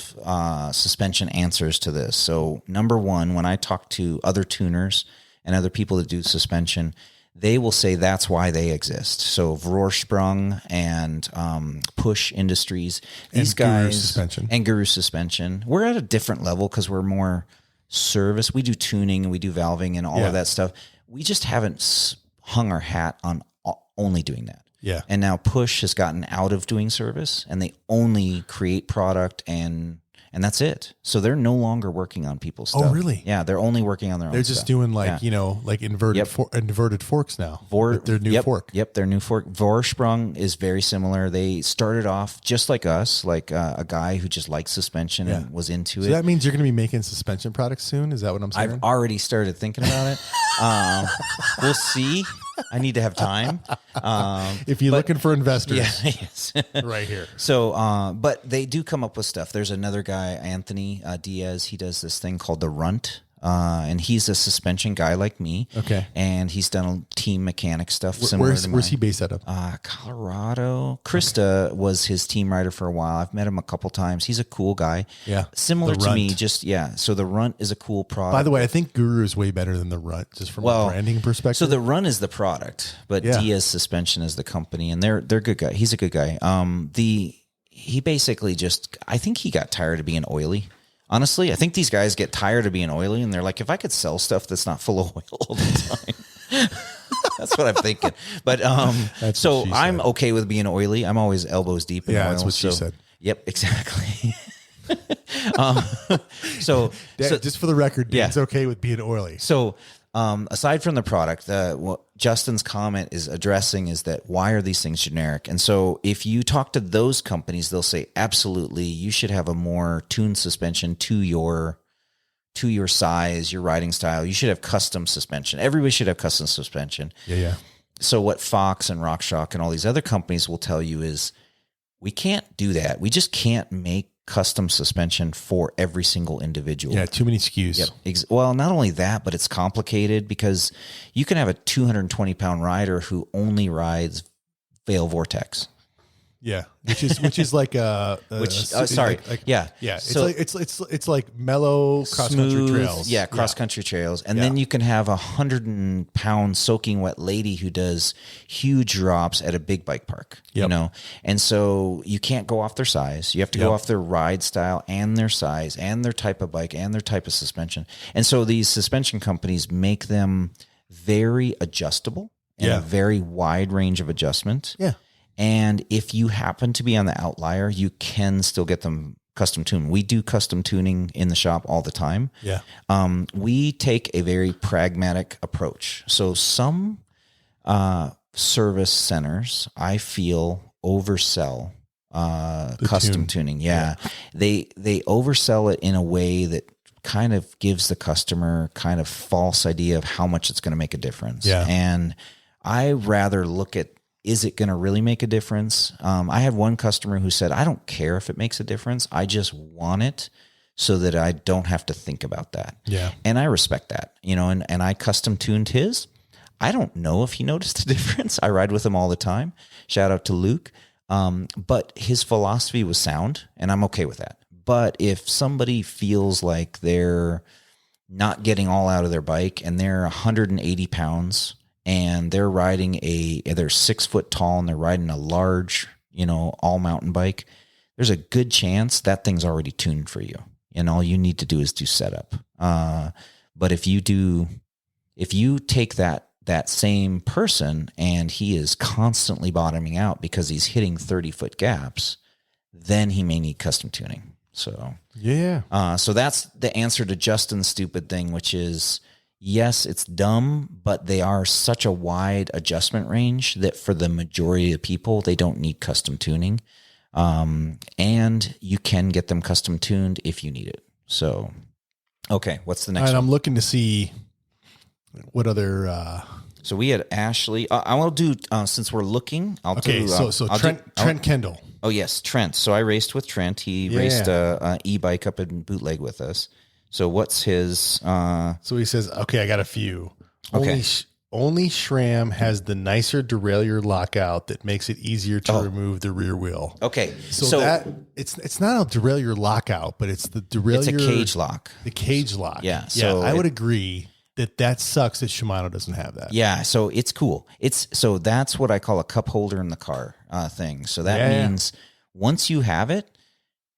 suspension answers to this. So number one, when I talk to other tuners and other people that do suspension, they will say that's why they exist. So Vorsprung and Push Industries, these guys, and Guru Suspension, we're at a different level because we're more service. We do tuning and we do valving and all of that stuff. We just haven't hung our hat on only doing that. Yeah. And now Push has gotten out of doing service, and they only create product and and that's it. So they're no longer working on people's stuff. Oh, really? Yeah, they're only working on their own They're just stuff. doing like, like inverted inverted forks now. Their new fork. Yep, their new fork. Vorsprung is very similar. They started off just like us, like a guy who just liked suspension and was into it. So that means you're going to be making suspension products soon? Is that what I'm saying? I've already started thinking about it. We'll see. I need to have time. If you're looking for investors, yes. right here. So, but they do come up with stuff. There's another guy, Anthony Diaz. He does this thing called the Runt. And he's a suspension guy like me. Okay. And he's done team mechanic stuff similar to mine. Where's he based out of? Colorado. Krista was his team rider for a while. I've met him a couple times. He's a cool guy. Yeah. Similar to me, So the Runt is a cool product. By the way, I think Guru is way better than the Runt, just from a branding perspective. So the Runt is the product, but Diaz Suspension is the company, and they're good guy. He's a good guy. He basically I think he got tired of being oily. Honestly, I think these guys get tired of being oily, and they're like, if I could sell stuff that's not full of oil all the time. That's what I'm thinking. But so I'm okay with being oily. I'm always elbows deep in oil. That's what she said. Yep, exactly. So just for the record, Dane's okay with being oily. So aside from the product, what Justin's comment is addressing is that why are these things generic? And so if you talk to those companies, they'll say, absolutely, you should have a more tuned suspension to your size, your riding style. You should have custom suspension. Everybody should have custom suspension. Yeah. So what Fox and RockShox and all these other companies will tell you is we can't do that. We just can't make custom suspension for every single individual. Yeah, too many SKUs. Yep. Well, not only that, but it's complicated because you can have a 220-pound rider who only rides Vale Vortex. Yeah, which is like sorry. Yeah. It's like mellow cross country trails. Yeah, cross country trails. And then you can have 100-pound soaking wet lady who does huge drops at a big bike park. You know, and so you can't go off their size. You have to go off their ride style and their size and their type of bike and their type of suspension. And so these suspension companies make them very adjustable and a very wide range of adjustment. Yeah. And if you happen to be on the outlier, you can still get them custom tuned. We do custom tuning in the shop all the time. Yeah. We take a very pragmatic approach. So some service centers, I feel, oversell custom tuning. Yeah. They oversell it in a way that kind of gives the customer kind of false idea of how much it's going to make a difference. Yeah. And I rather look at, is it going to really make a difference? I had one customer who said, I don't care if it makes a difference. I just want it so that I don't have to think about that. Yeah. And I respect that, and I custom tuned his. I don't know if he noticed a difference. I ride with him all the time. Shout out to Luke. But his philosophy was sound, and I'm okay with that. But if somebody feels like they're not getting all out of their bike and they're 180 pounds and they're riding they're 6 foot tall and they're riding a large, all mountain bike, there's a good chance that thing's already tuned for you. And all you need to do is do setup. But if you take that same person and he is constantly bottoming out because he's hitting 30-foot gaps, then he may need custom tuning. So, so that's the answer to Justin's stupid thing, which is, yes, it's dumb, but they are such a wide adjustment range that for the majority of people, they don't need custom tuning. And you can get them custom tuned if you need it. So, okay, what's the next one? I'm looking to see what other... So we had Ashley. I will do, since we're looking, Trent Kendall. Oh, yes, Trent. So I raced with Trent. He raced a e-bike up in Bootleg with us. So what's his... So he says, okay, I got a few. Okay. Only SRAM has the nicer derailleur lockout that makes it easier to remove the rear wheel. Okay. So that it's not a derailleur lockout, but it's the derailleur... It's a cage lock. The cage lock. Yeah. So I would agree that sucks that Shimano doesn't have that. Yeah. So it's cool. So that's what I call a cup holder in the car thing. So that means once you have it,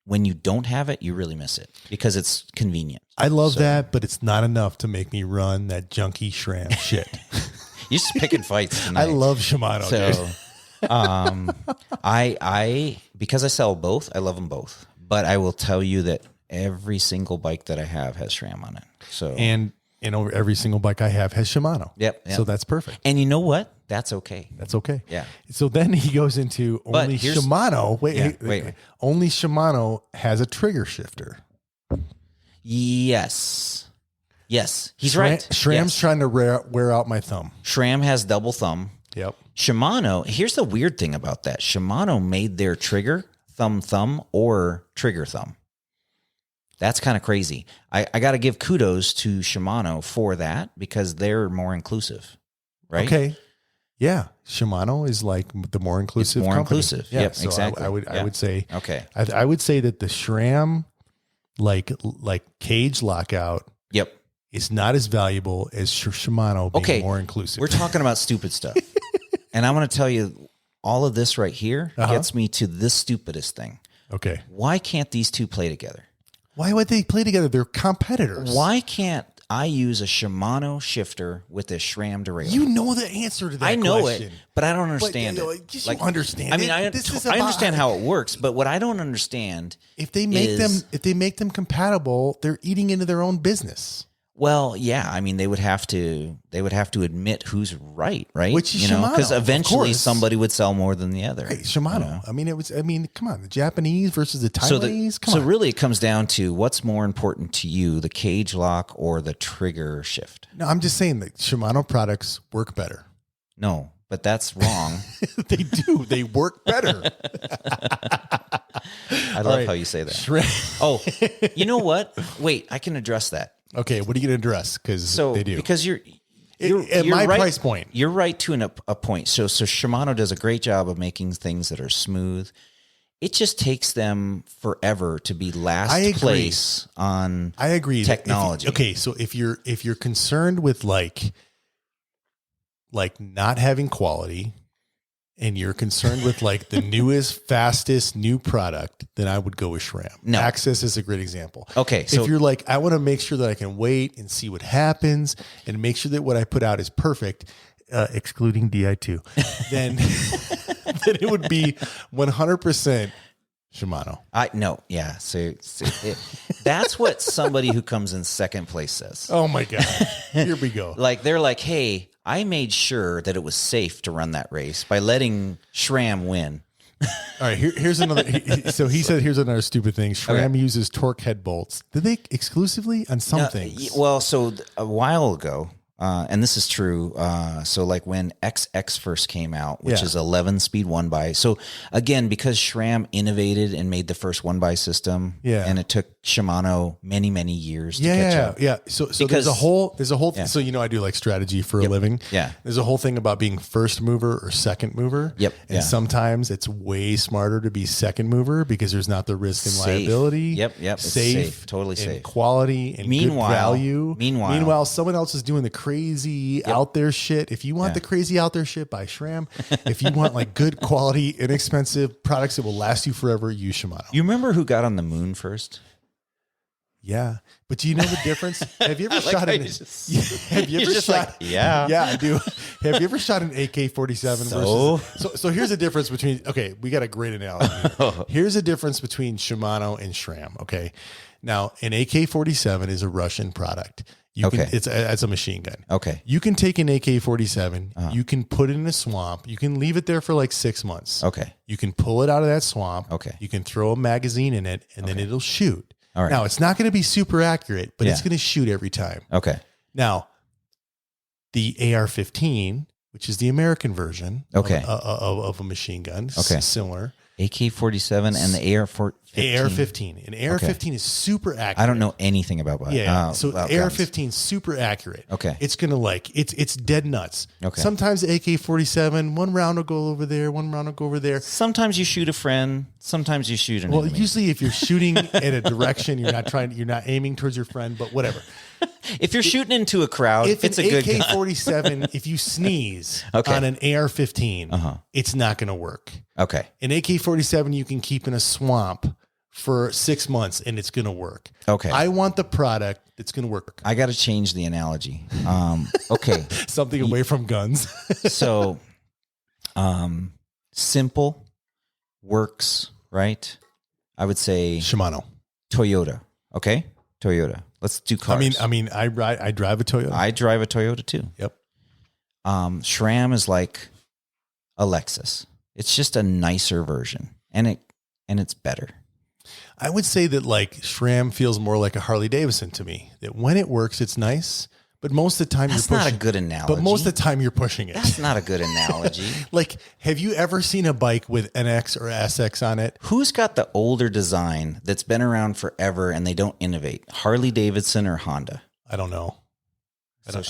when you don't have it, you really miss it because it's convenient. I love that, but it's not enough to make me run that junky SRAM shit. You're just picking fights tonight. I love Shimano. So, I because I sell both, I love them both. But I will tell you that every single bike that I have has SRAM on it. So and over every single bike I have has Shimano. Yep. So that's perfect. And you know what? That's okay. That's okay. Yeah. So then he goes into only Shimano. Wait. Only Shimano has a trigger shifter. Yes. He's right. SRAM's trying to wear out my thumb. SRAM has double thumb. Yep. Shimano, here's the weird thing about that. Shimano made their trigger thumb or trigger thumb. That's kind of crazy. I got to give kudos to Shimano for that because they're more inclusive, right? Okay. Yeah. Shimano is like the more inclusive It's more company. inclusive. Yeah, Yep, so exactly. I would say, okay. I would say that the SRAM, like cage lockout, Yep. is not as valuable as Shimano being more inclusive. We're talking about stupid stuff. And I'm going to tell you, all of this right here gets me to this stupidest thing. Okay. Why can't these two play together? Why would they play together? They're competitors. Why can't I use a Shimano shifter with a SRAM derailleur? You know the answer to that I know question. it, but I don't understand but, it. Just understand I mean, I understand how it works, but what I don't understand if they make them compatible, they're eating into their own business. Well, yeah, I mean, they would have to admit who's right? Which is Shimano, because eventually somebody would sell more than the other. Hey, Shimano. I mean, come on, the Japanese versus the Taiwanese. So really, it comes down to what's more important to you: the cage lock or the trigger shift. No, I'm just saying that Shimano products work better. No, but that's wrong. They do. They work better. I love how you say that. Oh, you know what? Wait, I can address that. Okay, what are you going to address? Because they do. Because you're at my right, price point. You're right to a point. So Shimano does a great job of making things that are smooth. It just takes them forever to be last place on. I agree. Technology. So if you're concerned with like not having quality, and you're concerned with like the newest, fastest new product, then I would go with SRAM. No. Access is a great example. Okay. So if you're like, I want to make sure that I can wait and see what happens and make sure that what I put out is perfect, excluding DI2, then it would be 100% Shimano. So that's what somebody who comes in second place says. Oh my God. Here we go. Like they're like, hey, I made sure that it was safe to run that race by letting SRAM win. All right, here's another. So he said, here's another stupid thing. SRAM uses torque head bolts. Did they exclusively on some things? Well, so a while ago, and this is true. So like when XX first came out, which is 11-speed 1x. So again, because SRAM innovated and made the first 1x system, and it took Shimano many, many years to catch up. Yeah. So there's a whole, so, I do like strategy for a living. Yeah. There's a whole thing about being first mover or second mover. Yep. And sometimes it's way smarter to be second mover because there's not the risk and liability. Yep. It's safe. Totally and safe. Quality and good value. Meanwhile, someone else is doing the crazy out there shit. If you want the crazy out there shit, buy SRAM. If you want like good quality, inexpensive products that will last you forever, use Shimano. You remember who got on the moon first? Yeah, but do you know the difference? Have you ever shot an? Have you ever shot? Yeah, I do. Have you ever shot an AK-47? So here's the difference between. Okay, we got a great analogy. Here's the difference between Shimano and SRAM. Okay, now an AK-47 is a Russian product. It's a machine gun. Okay, you can take an AK-47, you can put it in a swamp, you can leave it there for like 6 months. Okay, you can pull it out of that swamp. Okay, you can throw a magazine in it, and then it'll shoot. All right. Now, it's not going to be super accurate, but it's going to shoot every time. Okay. Now, the AR-15, which is the American version of a machine gun, similar. AK-47 and the AR-15. AR-15. And AR-15 is super accurate. I don't know anything about that. Yeah. So AR-15 is super accurate. Okay. It's going to it's dead nuts. Okay. Sometimes the AK-47, one round will go over there, one round will go over there. Sometimes you shoot a friend. Sometimes you shoot an enemy. Usually if you're shooting in a direction, you're not aiming towards your friend, but whatever. If you're shooting into a crowd, it's a good gun. AK-47, if you sneeze on an AR-15, it's not going to work. Okay. An AK-47 you can keep in a swamp for 6 months and it's going to work. Okay. I want the product that's going to work. I got to change the analogy. Okay. Something away from guns. So, simple works, right? I would say Shimano. Toyota. Okay, Toyota. Let's do cars. I drive a Toyota. I drive a Toyota too. Yep. SRAM is like a Lexus. It's just a nicer version, and it's better. I would say that like SRAM feels more like a Harley Davidson to me. That when it works, it's nice, but most of the time That's you're pushing. not a good analogy. But most of the time you're pushing it. That's not a good analogy. Like, have you ever seen a bike with NX or SX on it? Who's got the older design that's been around forever and they don't innovate? Harley Davidson or Honda? I don't know. I don't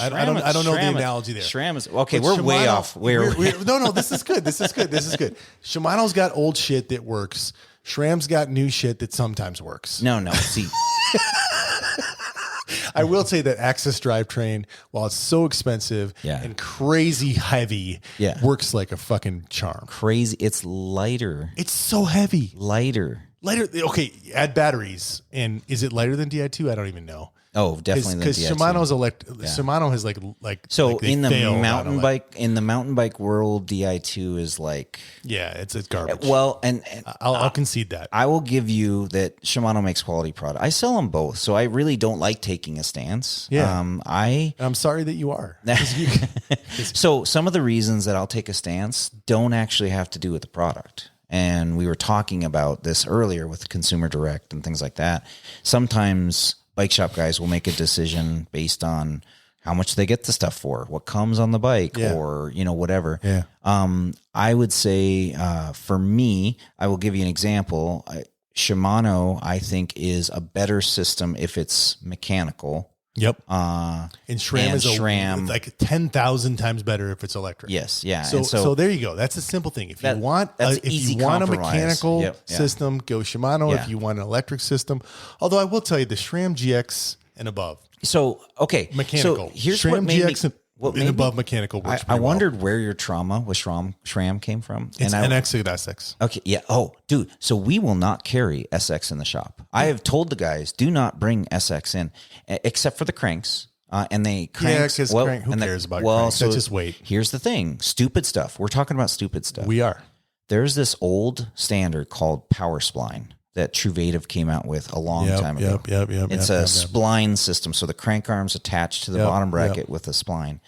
know the analogy there. SRAM is okay. But We're way off. No, this is good. This is good. Shimano's got old shit that works. SRAM's got new shit that sometimes works. No. See, I will say that Axis drivetrain, while it's so expensive and crazy heavy, works like a fucking charm. Crazy. It's lighter. It's so heavy. Lighter. Okay, add batteries. And is it lighter than Di2? I don't even know. Oh, definitely. Because Shimano's Shimano has like so like in the mountain bike world, Di2 is like it's garbage. Well, and I'll concede that. I will give you that Shimano makes quality product. I sell them both, so I really don't like taking a stance. Yeah, I'm sorry that you are. So some of the reasons that I'll take a stance don't actually have to do with the product. And we were talking about this earlier with Consumer Direct and things like that. Sometimes bike shop guys will make a decision based on how much they get the stuff for, what comes on the bike, or whatever. Yeah. I would say for me, I will give you an example. Shimano, I think, is a better system if it's mechanical. Yep. And SRAM like 10,000 times better if it's electric. Yes. Yeah. So there you go. That's a simple thing. If you want a mechanical system, go Shimano. Yeah. If you want an electric system, although I will tell you the SRAM GX and above. So, okay. Mechanical. So here's SRAM what made GX and above mechanical works I wondered where your trauma with SRAM came from. It's NX and SX. Okay. Yeah. Oh, dude. So we will not carry SX in the shop. I have told the guys, do not bring SX in, except for the cranks. And they cranks. Yeah, because who cares about cranks? So just wait. Here's the thing. Stupid stuff. We're talking about stupid stuff. We are. There's this old standard called Power Spline that Truvative came out with a long time ago. It's a spline system. So the crank arm's attached to the bottom bracket with a spline.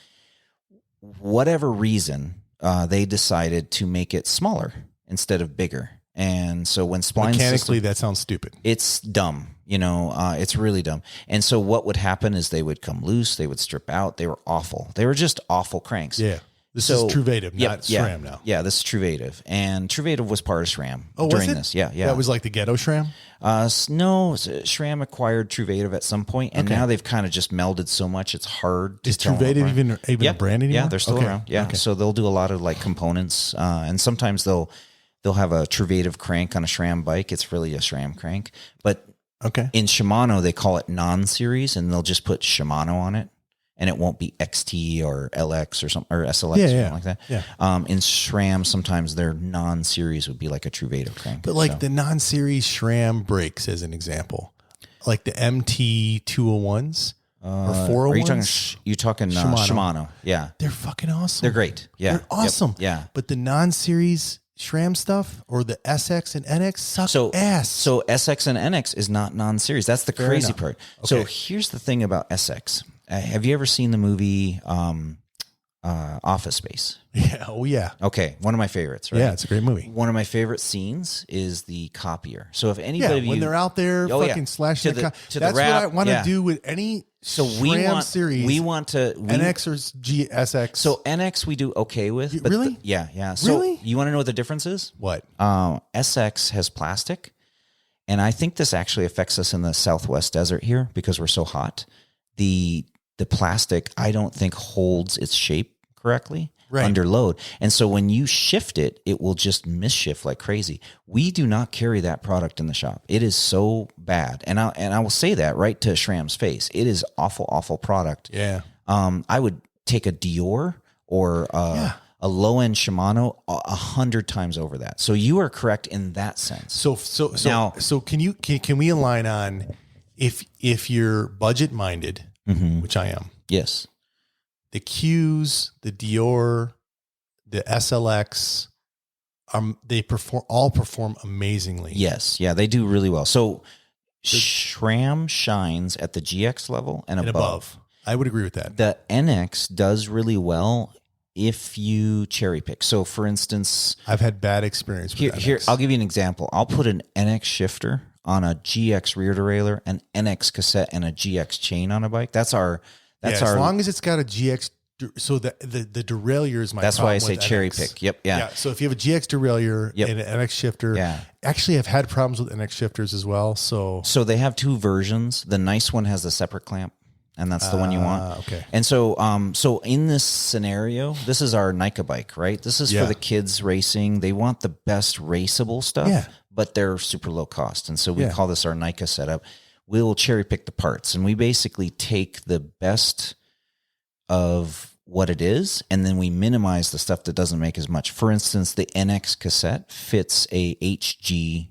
Whatever reason, they decided to make it smaller instead of bigger. And so when spline mechanically, that sounds stupid. It's dumb. It's really dumb. And so what would happen is they would come loose. They would strip out. They were awful. They were just awful cranks. Yeah. This is Truvative, not SRAM now. Yeah, this is Truvative. And Truvative was part of SRAM during this. Yeah. That was like the ghetto SRAM? No, SRAM acquired Truvative at some point, and now they've kind of just melded so much it's hard to tell. Is Truvative even a brand anymore? Yeah, they're still around. Yeah. Okay. So they'll do a lot of like components, and sometimes they'll have a Truvative crank on a SRAM bike. It's really a SRAM crank. But in Shimano, they call it non-series, and they'll just put Shimano on it. And it won't be XT or LX or something, or SLX or something like that. Yeah. In SRAM, sometimes their non-series would be like a Truvative crank. But like the non-series SRAM brakes, as an example, like the MT-201s or 401s. Are you talking Shimano? Yeah. They're fucking awesome. They're great. Yeah. They're awesome. Yep. Yeah. But the non-series SRAM stuff or the SX and NX suck ass. So SX and NX is not non-series. That's the crazy part. Okay. So here's the thing about SX. Have you ever seen the movie Office Space? Yeah. Oh, yeah. Okay. One of my favorites, right? Yeah, it's a great movie. One of my favorite scenes is the copier. So if anybody... when they're out there fucking slashing that's what I want to do with any SRAM series. We want to... NX or GSX. So NX we do okay with. But really? Yeah. So really? You want to know what the difference is? What? SX has plastic. And I think this actually affects us in the Southwest desert here because we're so hot. The plastic, I don't think holds its shape correctly under load. And so when you shift it, it will just misshift like crazy. We do not carry that product in the shop. It is so bad. And I will say that right to SRAM's face. It is awful, awful product. Yeah. I would take a Dior or a low-end Shimano 100 times over that. So you are correct in that sense. So can we align on if you're budget minded, which I am. Yes. The Qs, the Dior, the SLX, they perform amazingly. Yes. Yeah, they do really well. So SRAM shines at the GX level and above. I would agree with that. The NX does really well if you cherry pick. So, for instance, I've had bad experience with NX. Here, I'll give you an example. I'll put an NX shifter on a GX rear derailleur, an NX cassette, and a GX chain on a bike. That's our. As long as it's got a GX. So the derailleur is my. That's why I say NX. cherry pick. Yep. Yeah. So if you have a GX derailleur and an NX shifter, actually I've had problems with NX shifters as well. So they have two versions. The nice one has a separate clamp, and that's the one you want. Okay. And so in this scenario, this is our Nika bike, right? This is for the kids racing. They want the best raceable stuff, but they're super low cost. And so we call this our Nika setup. We'll cherry pick the parts, and we basically take the best of what it is, and then we minimize the stuff that doesn't make as much. For instance, the NX cassette fits a HG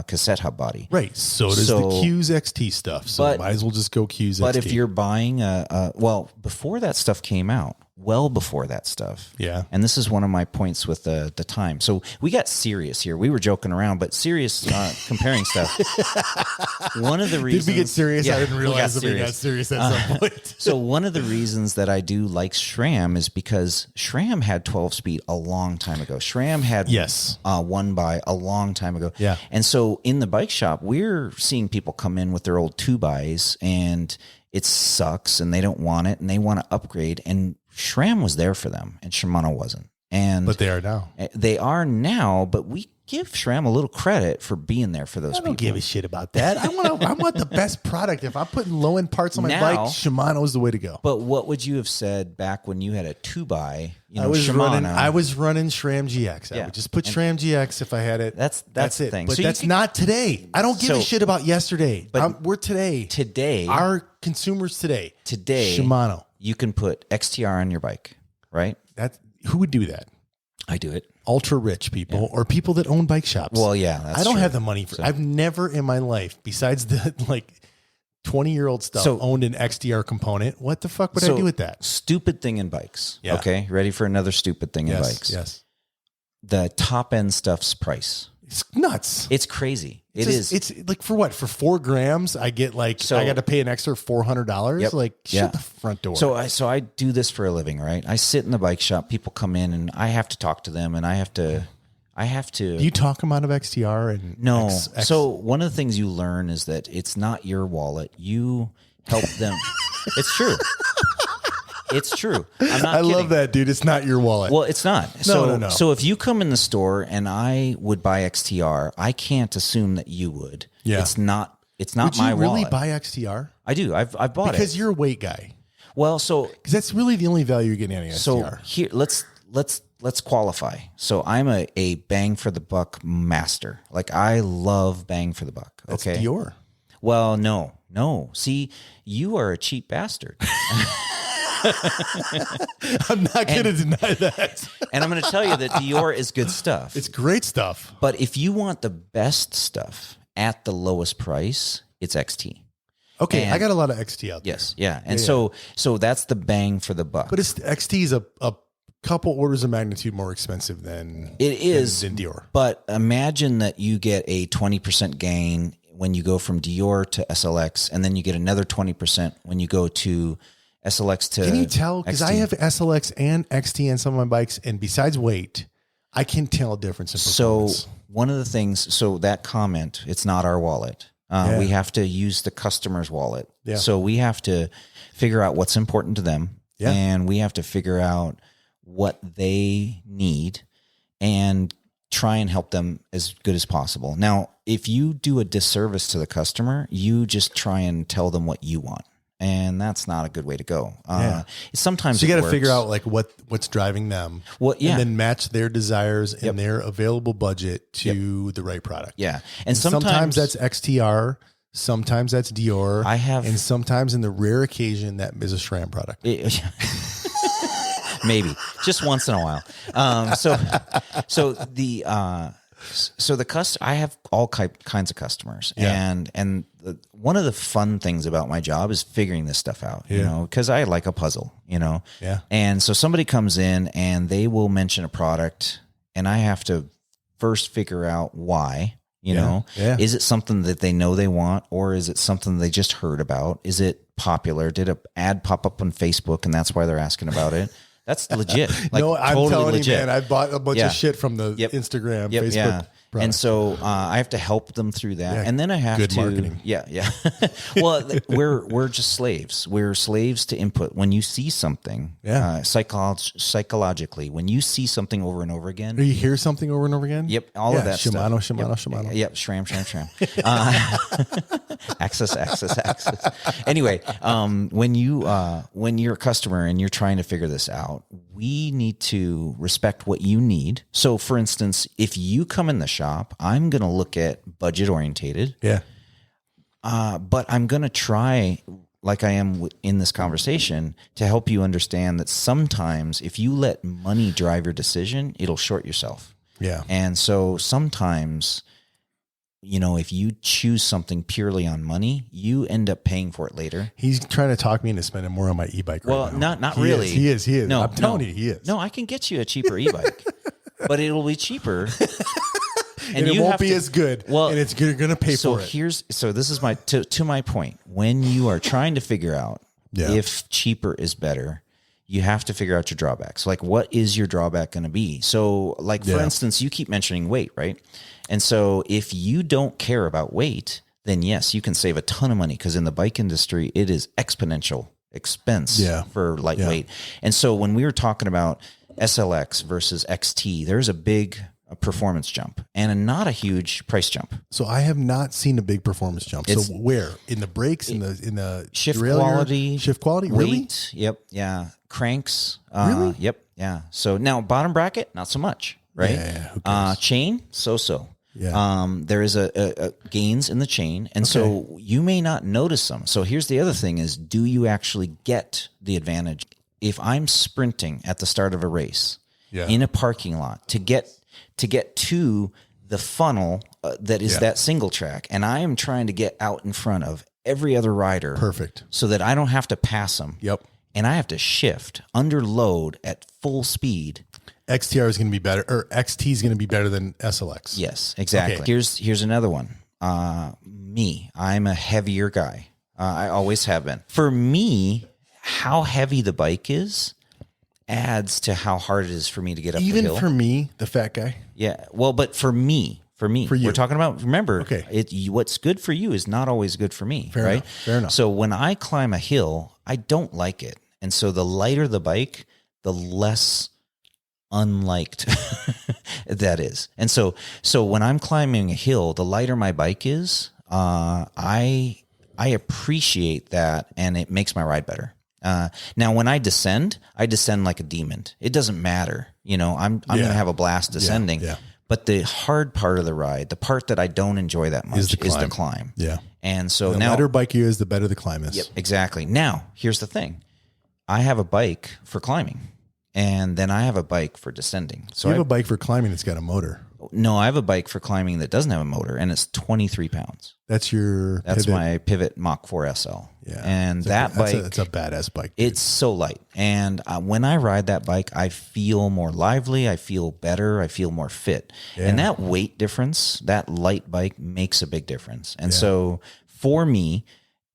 cassette hub body. Right. So does the Q's XT stuff. So might as well just go Q's XT. But if you're buying before that stuff came out, before that stuff. Yeah. And this is one of my points with the time. So we got serious here. We were joking around, but serious comparing stuff. One of the reasons. Did we get serious? I didn't realize that we got serious at some point. So one of the reasons that I do like SRAM is because SRAM had 12-speed a long time ago. SRAM had one by a long time ago. Yeah. And so in the bike shop, we're seeing people come in with their old 2-bys and it sucks and they don't want it and they want to upgrade, and SRAM was there for them and Shimano wasn't. But they are now. They are now, but we give SRAM a little credit for being there for those people. I don't give a shit about that. I want the best product. If I'm putting low-end parts on my bike, Shimano's the way to go. But what would you have said back when you had a 2-by? I was running SRAM GX. I would just put SRAM GX if I had it. That's it. The thing. But that's not today. I don't give a shit about yesterday. But we're today. Today. Our consumers today. Today. Shimano. You can put XTR on your bike, right? Who would do that? I do it. Ultra rich people or people that own bike shops. Well, yeah, I don't have the money for. I've never in my life, besides the 20-year-old stuff, owned an XDR component. What the fuck would I do with that? Stupid thing in bikes. Yeah. Okay, ready for another stupid thing in bikes? Yes. The top end stuff's price. It's nuts. It's crazy. It's like for what? For 4 grams, I get I got to pay an extra $400. Yep. Shut the front door. So I do this for a living, right? I sit in the bike shop. People come in, and I have to talk to them, and I have to. Do you talk them out of XTR and no? So one of the things you learn is that it's not your wallet. You help them. It's true. It's true. I'm not kidding. Love that, dude. It's not your wallet. Well, it's not. No. So if you come in the store and I would buy XTR, I can't assume that you would. Yeah. It's not would my you really wallet. buy XTR? I do. I've bought it. Because you're a weight guy. Well, because that's really the only value you're getting out of XTR. So here, let's qualify. So I'm a bang for the buck master. Like I love bang for the buck. That's okay. Dior. Well, no. See, you are a cheap bastard. I'm not going to deny that. And I'm going to tell you that Dior is good stuff. It's great stuff. But if you want the best stuff at the lowest price, it's XT. Okay, I got a lot of XT out there. Yes, yeah. And so that's the bang for the buck. But XT is a couple orders of magnitude more expensive than Dior. But imagine that you get a 20% gain when you go from Dior to SLX, and then you get another 20% when you go to SLX to Can you tell? Because I have SLX and XT on some of my bikes, and besides weight, I can tell a difference in performance. So one of the things, that comment, it's not our wallet. We have to use the customer's wallet. Yeah. So we have to figure out what's important to them, and we have to figure out what they need and try and help them as good as possible. Now, if you do a disservice to the customer, you just try and tell them what you want. And that's not a good way to go. Sometimes so you got to figure out what's driving them, and then match their desires and their available budget to the right product. Yeah, and sometimes that's XTR, sometimes that's Dior. And sometimes in the rare occasion that is a SRAM product. Maybe just once in a while. I have all kinds of customers, and one of the fun things about my job is figuring this stuff out, because I like a puzzle, And so somebody comes in and they will mention a product, and I have to first figure out why, You know, is it something that they know they want, or is it something they just heard about? Is it popular? Did an ad pop up on Facebook and that's why they're asking about it? That's legit. Like, no, I'm totally telling legit. you, man, I bought a bunch of shit from the Instagram, Facebook. Yeah. And so I have to help them through that, and then I have to marketing. Yeah. Well, we're just slaves. We're slaves to input. When you see something, psychologically, when you see something over and over again, or you hear something over and over again. Yep, all of that Shimano, stuff. Shimano. Yep, SRAM. Access. Anyway, when you're a customer and you're trying to figure this out, we need to respect what you need. So, for instance, if you come in the shop, I'm going to look at budget orientated. Yeah. But I'm going to try, like I am in this conversation, to help you understand that sometimes if you let money drive your decision, it'll short yourself. Yeah. And so sometimes, you know, if you choose something purely on money, you end up paying for it later. He's trying to talk me into spending more on my e-bike right now. Not really. He is. No, I'm telling you, he is. No, I can get you a cheaper e-bike, but it'll be cheaper. And it won't be as good. Well, and you're going to pay for it. So this is to my point. When you are trying to figure out if cheaper is better, you have to figure out your drawbacks. Like, what is your drawback going to be? So, like, for instance, you keep mentioning weight, right? And so if you don't care about weight, then yes, you can save a ton of money, because in the bike industry, it is exponential expense for lightweight. And so when we were talking about SLX versus XT, there's a big performance jump and not a huge price jump. So I have not seen a big performance jump. So where? In the brakes, in the shift quality, really? Weight, yep, yeah. Cranks, really? Yep, yeah. So now bottom bracket, not so much, right? Yeah, chain, so. Yeah. There is a gains in the chain, and so you may not notice them. So here's the other thing: is do you actually get the advantage? If I'm sprinting at the start of a race in a parking lot to get to the funnel that is that single track, and I am trying to get out in front of every other rider, perfect, so that I don't have to pass them. Yep. And I have to shift under load at full speed. XTR is going to be better, or XT is going to be better than SLX. Yes, exactly. Okay. Here's another one. I'm a heavier guy. I always have been. For me, how heavy the bike is adds to how hard it is for me to get up the hill. Even for me, the fat guy? Yeah. Well, but for me, for you. We're talking about, remember, what's good for you is not always good for me, right? Fair enough. So when I climb a hill, I don't like it. And so the lighter the bike, the less unliked that is. And so when I'm climbing a hill, the lighter my bike is, I appreciate that, and it makes my ride better. Now when I descend like a demon. It doesn't matter. You know, I'm going to have a blast descending. Yeah. But the hard part of the ride, the part that I don't enjoy that much, is the climb. Yeah. And so the now, lighter bike you is, the better the climb is. Yep, exactly. Now, here's the thing. I have a bike for climbing, and then I have a bike for descending. So you have a bike for climbing that's got a motor. No, I have a bike for climbing that doesn't have a motor, and it's 23 pounds. That's my Pivot Mach 4 SL. Yeah. And that's a badass bike. Dude. It's so light. And when I ride that bike, I feel more lively. I feel better. I feel more fit. Yeah. And that weight difference, that light bike makes a big difference. And so for me,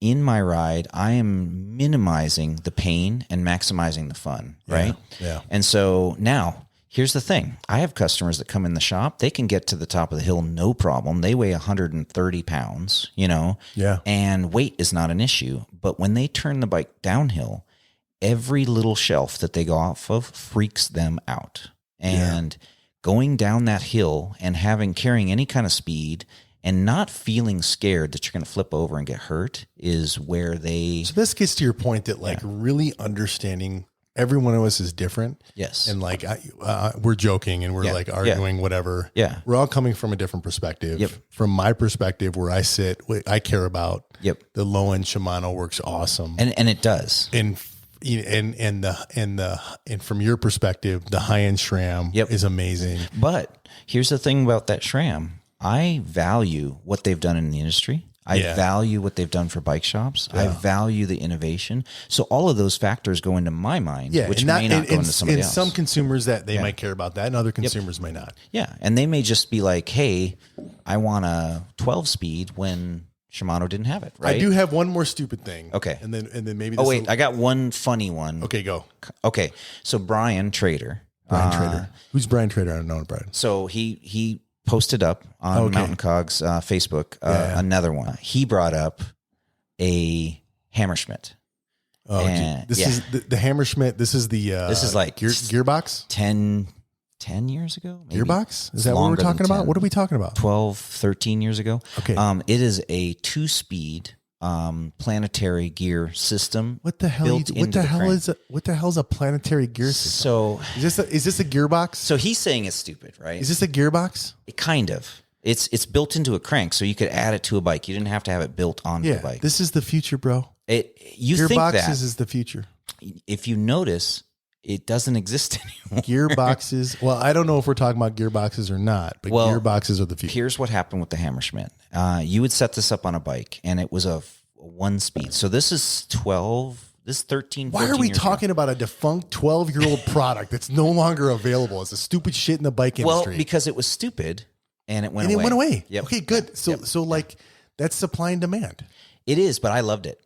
in my ride, I am minimizing the pain and maximizing the fun, right? Yeah. And so now, here's the thing. I have customers that come in the shop. They can get to the top of the hill, no problem. They weigh 130 pounds, you know, and weight is not an issue. But when they turn the bike downhill, every little shelf that they go off of freaks them out. And going down that hill and carrying any kind of speed and not feeling scared that you're going to flip over and get hurt is where they... So this gets to your point that really understanding every one of us is different. Yes. And like, we're joking and we're like arguing, whatever. Yeah. We're all coming from a different perspective. Yep. From my perspective, where I sit, I care about the low end Shimano works awesome. And it does. And from your perspective, the high end SRAM is amazing. But here's the thing about that SRAM. I value what they've done in the industry. I value what they've done for bike shops. I value the innovation. So all of those factors go into my mind, which may not go into somebody else. Some consumers that they might care about that, and other consumers may not. Yeah, and they may just be like, hey, I want a 12-speed when Shimano didn't have it, right? I do have one more stupid thing. Okay. And then maybe I got one funny one. Okay, go. Okay, so Brian Trader. Who's Brian Trader? I don't know Brian. So he posted up on Mountain Cog's Facebook another one. He brought up a Hammerschmidt. Oh, this is the Hammerschmidt. This is the this is like gearbox 10 years ago. Maybe. Gearbox? Is that what we're talking about? What are we talking about? 12, 13 years ago. Okay. It is a 2-speed planetary gear system. What the hell? What the hell is a planetary gear system? So is this a gearbox? So he's saying it's stupid, right? Is this a gearbox? It kind of. It's built into a crank, so you could add it to a bike. You didn't have to have it built onto a bike. This is the future, bro. You think that gearboxes is the future. If you notice, it doesn't exist anymore. Gearboxes. Well, I don't know if we're talking about gearboxes or not, but gearboxes are the future. Here's what happened with the Hammerschmidt. You would set this up on a bike, and it was a 1-speed. So this is 12. This is 13. Why are we talking about a defunct 12-year-old product that's no longer available? It's a stupid shit in the bike industry. Well, because it was stupid, and it went away. And it went away. Yep. Okay, good. So like that's supply and demand. It is, but I loved it.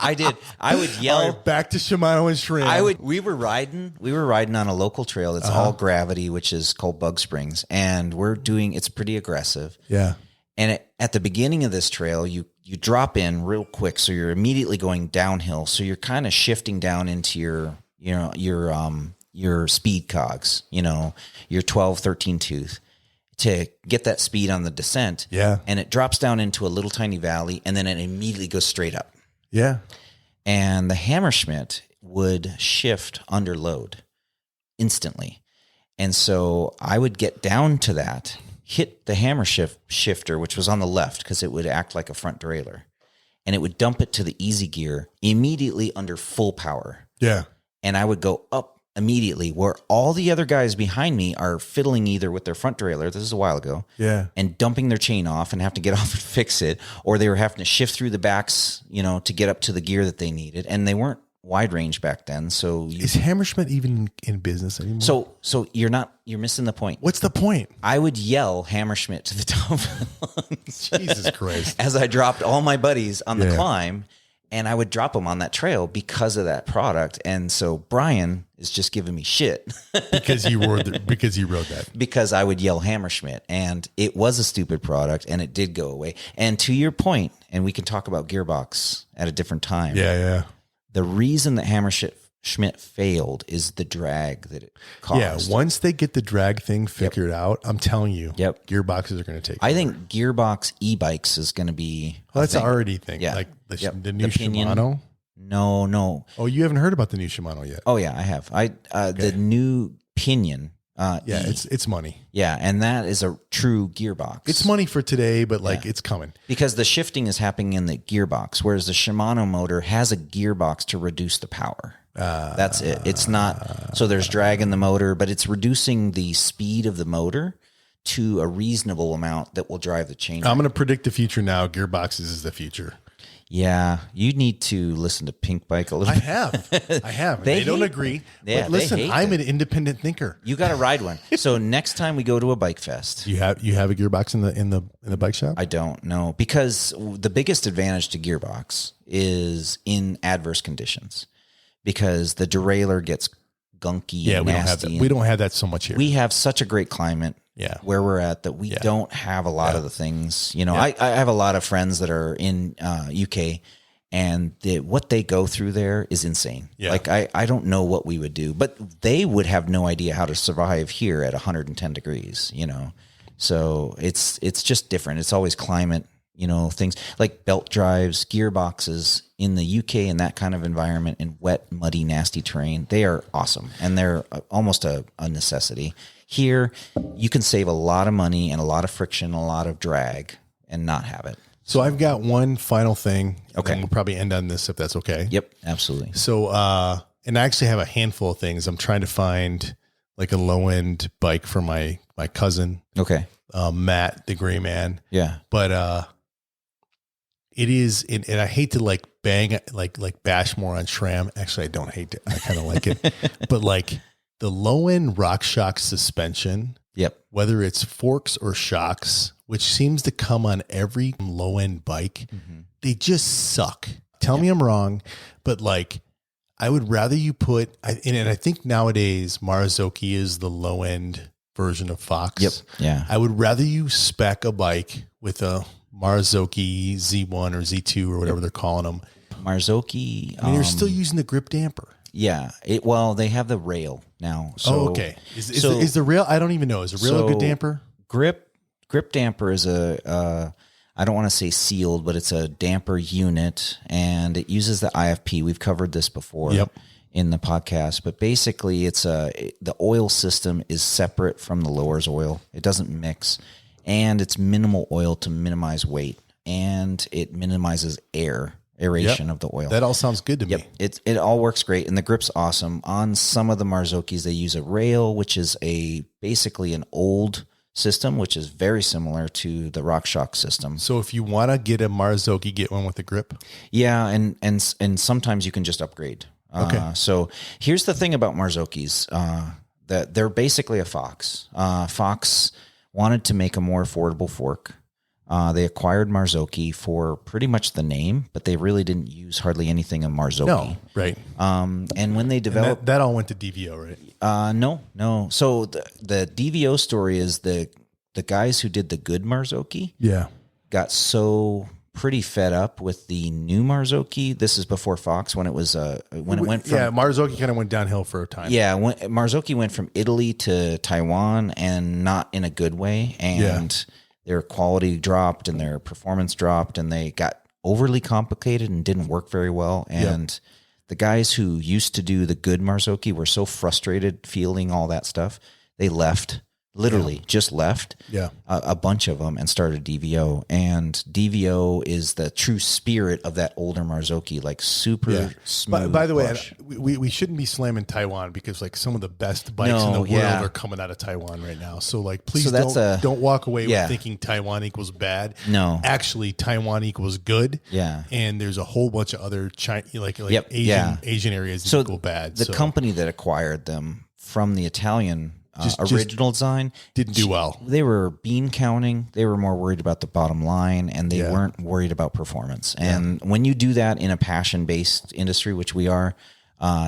I did. I would yell. All right, back to Shimano and SRAM. We were riding on a local trail that's all gravity, which is called Bug Springs, and it's pretty aggressive. Yeah. And at the beginning of this trail, you drop in real quick, so you're immediately going downhill. So you're kind of shifting down into your speed cogs, your 12, 13 tooth, to get that speed on the descent. Yeah. And it drops down into a little tiny valley, and then it immediately goes straight up. Yeah. And the Hammerschmidt would shift under load instantly. And so I would get down to that, hit the hammer shifter, which was on the left because it would act like a front derailleur, and it would dump it to the easy gear immediately under full power. Yeah. And I would go up immediately where all the other guys behind me are fiddling either with their front derailleur, this is a while ago, and dumping their chain off and have to get off and fix it, or they were having to shift through the backs, to get up to the gear that they needed. And they weren't wide range back then. So is Hammerschmidt even in business anymore? So you're missing the point. What's the point? I would yell Hammerschmidt to the top of the lungs. Jesus Christ. As I dropped all my buddies on the climb. And I would drop them on that trail because of that product. And so Brian is just giving me shit. because he rode that. Because I would yell Hammerschmidt, and it was a stupid product, and it did go away. And to your point, and we can talk about gearbox at a different time. Yeah. The reason that Hammerschmidt failed is the drag that it caused. Yeah, once they get the drag thing figured out, I'm telling you, gearboxes are going to take I think gearbox e-bikes is going to be that's already a thing. Yeah. Like the new Shimano? No. Oh, you haven't heard about the new Shimano yet? Oh, yeah, I have. The new Pinion. It's money. Yeah, and that is a true gearbox. It's money for today, but it's coming. Because the shifting is happening in the gearbox, whereas the Shimano motor has a gearbox to reduce the power. That's it. It's not, so there's drag in the motor, but it's reducing the speed of the motor to a reasonable amount that will drive the chain. I'm going to predict the future now. Gearboxes is the future. Yeah, you need to listen to Pink Bike a little bit. I have. They don't agree. Yeah, but listen, I'm an independent thinker. You got to ride one. So next time we go to a bike fest, you have a gearbox in the bike shop? I don't know, because the biggest advantage to gearbox is in adverse conditions, because the derailleur gets gunky. Yeah, and nasty. We don't have that so much here. We have such a great climate. Yeah. Where we're at, that we don't have a lot of the things, I have a lot of friends that are in UK, and what they go through there is insane. Yeah. Like I don't know what we would do, but they would have no idea how to survive here at 110 degrees, so it's just different. It's always climate, things like belt drives, gearboxes in the UK in that kind of environment, in wet, muddy, nasty terrain. They are awesome. And they're almost a necessity. Here, you can save a lot of money and a lot of friction, a lot of drag, and not have it. So I've got one final thing. Okay. And we'll probably end on this if that's okay. Yep, absolutely. So, and I actually have a handful of things. I'm trying to find like a low end bike for my my cousin, Okay. Matt, the gray man. Yeah. But it is, and I hate to like bash more on SRAM. Actually, I don't hate it. I kind of like it. But like the low end RockShox suspension, Yep. whether it's forks or shocks, which seems to come on every low end bike, they just suck. Tell me I'm wrong, but like I would rather you put, and I think nowadays Marzocchi is the low end version of Fox. Yep. Yeah. I would rather you spec a bike with a Marzocchi Z1 or Z2 or whatever they're calling them. Marzocchi. I mean, you're still using the grip damper. Yeah. Well, they have the rail now. So, okay. Is the rail? I don't even know. Is the rail a good damper? Grip damper is I don't want to say sealed, but it's a damper unit, and it uses the IFP. We've covered this before in the podcast, but basically the oil system is separate from the lowers oil. It doesn't mix, and it's minimal oil to minimize weight, and it minimizes aeration of the oil. That all sounds good to me. It all works great, and the grip's awesome. On some of the Marzocchis, they use a rail, which is basically an old system, which is very similar to the RockShox system. So if you want to get a Marzocchi, get one with a grip. Yeah, and sometimes you can just upgrade. Okay. So here's the thing about Marzocchis, that they're basically a Fox. Fox wanted to make a more affordable fork. They acquired Marzocchi for pretty much the name, but they really didn't use hardly anything in Marzocchi. No, right. And when they developed... That all went to DVO, right? No. So the DVO story is the guys who did the good Marzocchi got so pretty fed up with the new Marzocchi. This is before Fox, when it was when it went from... Yeah, Marzocchi kind of went downhill for a time. Yeah, Marzocchi went from Italy to Taiwan, and not in a good way. And their quality dropped and their performance dropped, and they got overly complicated and didn't work very well. And the guys who used to do the good Marzocchi were so frustrated feeling all that stuff, they left. Literally just left a bunch of them and started DVO. And DVO is the true spirit of that older Marzocchi, like super smooth. By the way, we shouldn't be slamming Taiwan, because like some of the best bikes in the world are coming out of Taiwan right now. So like, please don't walk away with thinking Taiwan equals bad. No, actually Taiwan equals good. Yeah. And there's a whole bunch of other Asian areas that equal bad. The company that acquired them from the Italian original design didn't do well. They were bean counting. They were more worried about the bottom line, and they weren't worried about performance. And when you do that in a passion-based industry, which we are,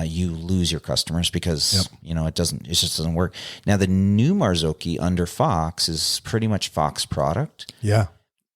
you lose your customers, because it just doesn't work. Now the new Marzocchi under Fox is pretty much Fox product. Yeah.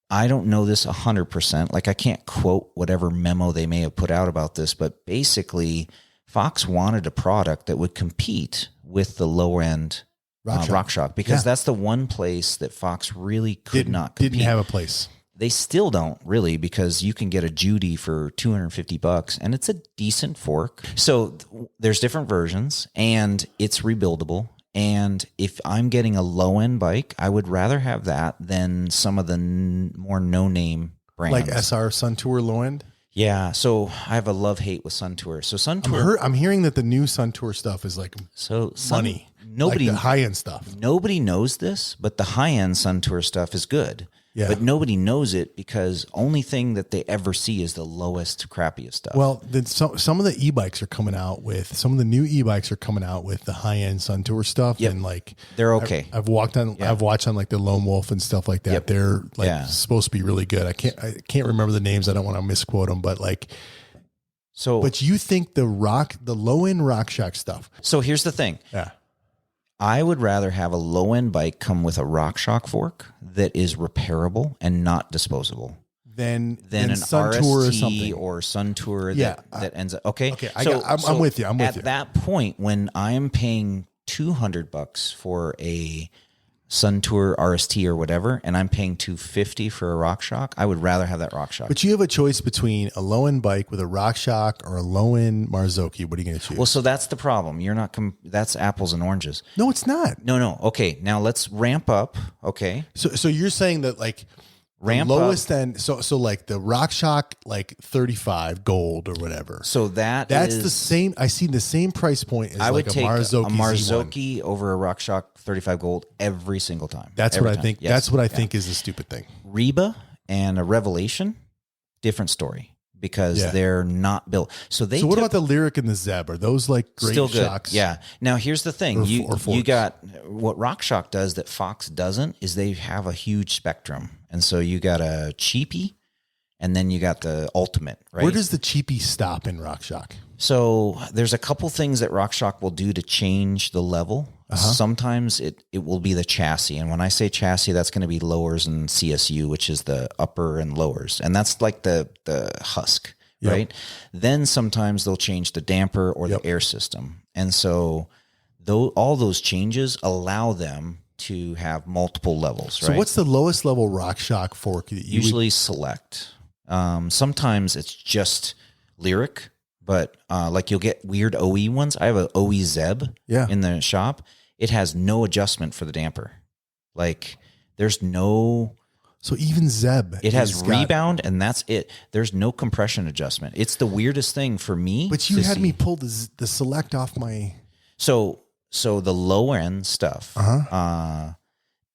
I don't know this 100%. Like, I can't quote whatever memo they may have put out about this, but basically Fox wanted a product that would compete with the lower end RockShox, because that's the one place that Fox really could not compete. Didn't have a place. They still don't really, because you can get a Judy for $250 and it's a decent fork. So there's different versions, and it's rebuildable. And if I'm getting a low end bike, I would rather have that than some of the more no name brands, like SR Suntour low end. Yeah, so I have a love-hate with Suntour. So Suntour, I'm hearing that the new Suntour stuff is like money. Nobody, like the high-end stuff. Nobody knows this, but the high-end Suntour stuff is good. Yeah. But nobody knows it, because only thing that they ever see is the lowest, crappiest stuff. Well, then some of the e-bikes are coming out with, some of the new e-bikes are coming out with the high-end Suntour stuff. And like, they're okay. I've watched on like the Lone Wolf and stuff like that. Yep. They're like supposed to be really good. I can't remember the names. I don't want to misquote them, but like, but you think the low-end RockShox stuff. So here's the thing. Yeah. I would rather have a low-end bike come with a RockShox fork that is repairable and not disposable than an Suntour RST or Suntour that ends up... Okay, I'm with you. At that point, when I'm paying $200 for a Suntour RST or whatever, and I'm paying $250 for a RockShox, I would rather have that RockShox. But you have a choice between a low-end bike with a RockShox or a low-end Marzocchi. What are you going to choose? Well, so that's the problem. You're not. That's apples and oranges. No, it's not. No. Okay, now let's ramp up. Okay. So you're saying that like Ramp lowest up. end. So like the RockShox, like 35 gold or whatever. So that's the same. I see the same price point as I would like take a Marzocchi Z1. over a RockShox 35 gold every single time. That's every what time. I think. Yes. That's what I think is the stupid thing. Reba and a Revelation, different story because they're not built. So what about the Lyric and the Zeb? Are those like great still good? shocks? Yeah. Now here's the thing: you got what RockShox does that Fox doesn't is they have a huge spectrum, and so you got a cheapie, and then you got the ultimate. Right? Where does the cheapie stop in RockShox? So there's a couple things that RockShox will do to change the level. Sometimes it will be the chassis. And when I say chassis, that's going to be lowers and CSU, which is the upper and lowers. And that's like the husk, right? Then sometimes they'll change the damper or the air system. And so all those changes allow them to have multiple levels, right? So what's the lowest level RockShox fork? That you Usually select. Sometimes it's just Lyric. But like you'll get weird OE ones. I have an OE Zeb in the shop. It has no adjustment for the damper. Like there's no. So even Zeb. It has rebound and that's it. There's no compression adjustment. It's the weirdest thing for me. But you had me pull the select off my. So the low end stuff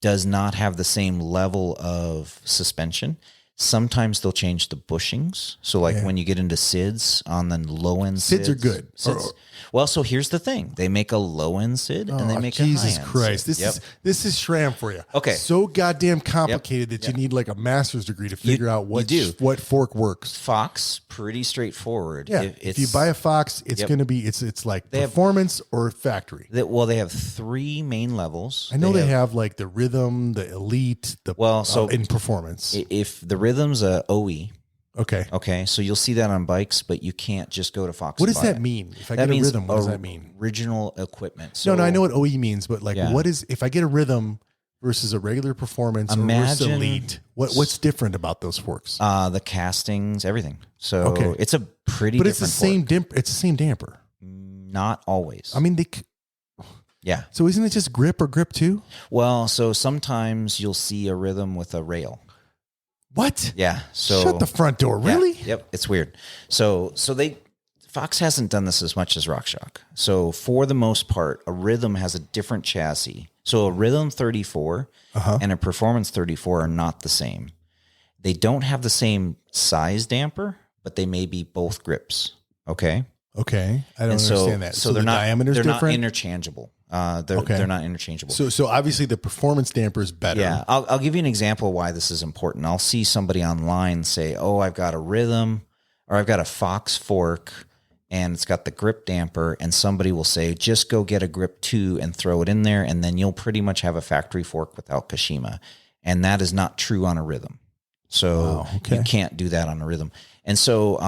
does not have the same level of suspension. Sometimes they'll change the bushings. So like when you get into SIDs on the low end SIDs are good. Well, so here's the thing. They make a low end SID and they make a high end Jesus Christ. SID. This is SRAM for you. Okay. So goddamn complicated that you need like a master's degree to figure out what fork works. Fox, pretty straightforward. Yeah. If you buy a Fox, it's going to be, it's like performance or factory. They have 3 main levels. I know they have like the Rhythm, the Elite, in performance. If the Rhythm's a OE. Okay. So you'll see that on bikes, but you can't just go to Fox. What does that mean? If I get a Rhythm, what does that mean? Original equipment. So, no, I know what OE means, but like, what is, if I get a Rhythm versus a regular performance versus Elite, what's different about those forks? The castings, everything. So it's a pretty, but it's the same it's the same damper. Not always. I mean, yeah. So isn't it just grip or grip too? Well, so sometimes you'll see a Rhythm with a rail. What? Yeah. So shut the front door. Really? Yeah, yep. It's weird. So Fox hasn't done this as much as RockShox. So for the most part, a Rhythm has a different chassis. So a Rhythm 34 and a Performance 34 are not the same. They don't have the same size damper, but they may be both grips. Okay. I don't understand that. So they're not diameters. They're not interchangeable. They're not interchangeable. So obviously the performance damper is better. Yeah, I'll give you an example of why this is important. I'll see somebody online say, "Oh, I've got a Rhythm, or I've got a Fox fork, and it's got the grip damper." And somebody will say, "Just go get a grip 2 and throw it in there, and then you'll pretty much have a factory fork without Kashima." And that is not true on a Rhythm. So you can't do that on a Rhythm. And so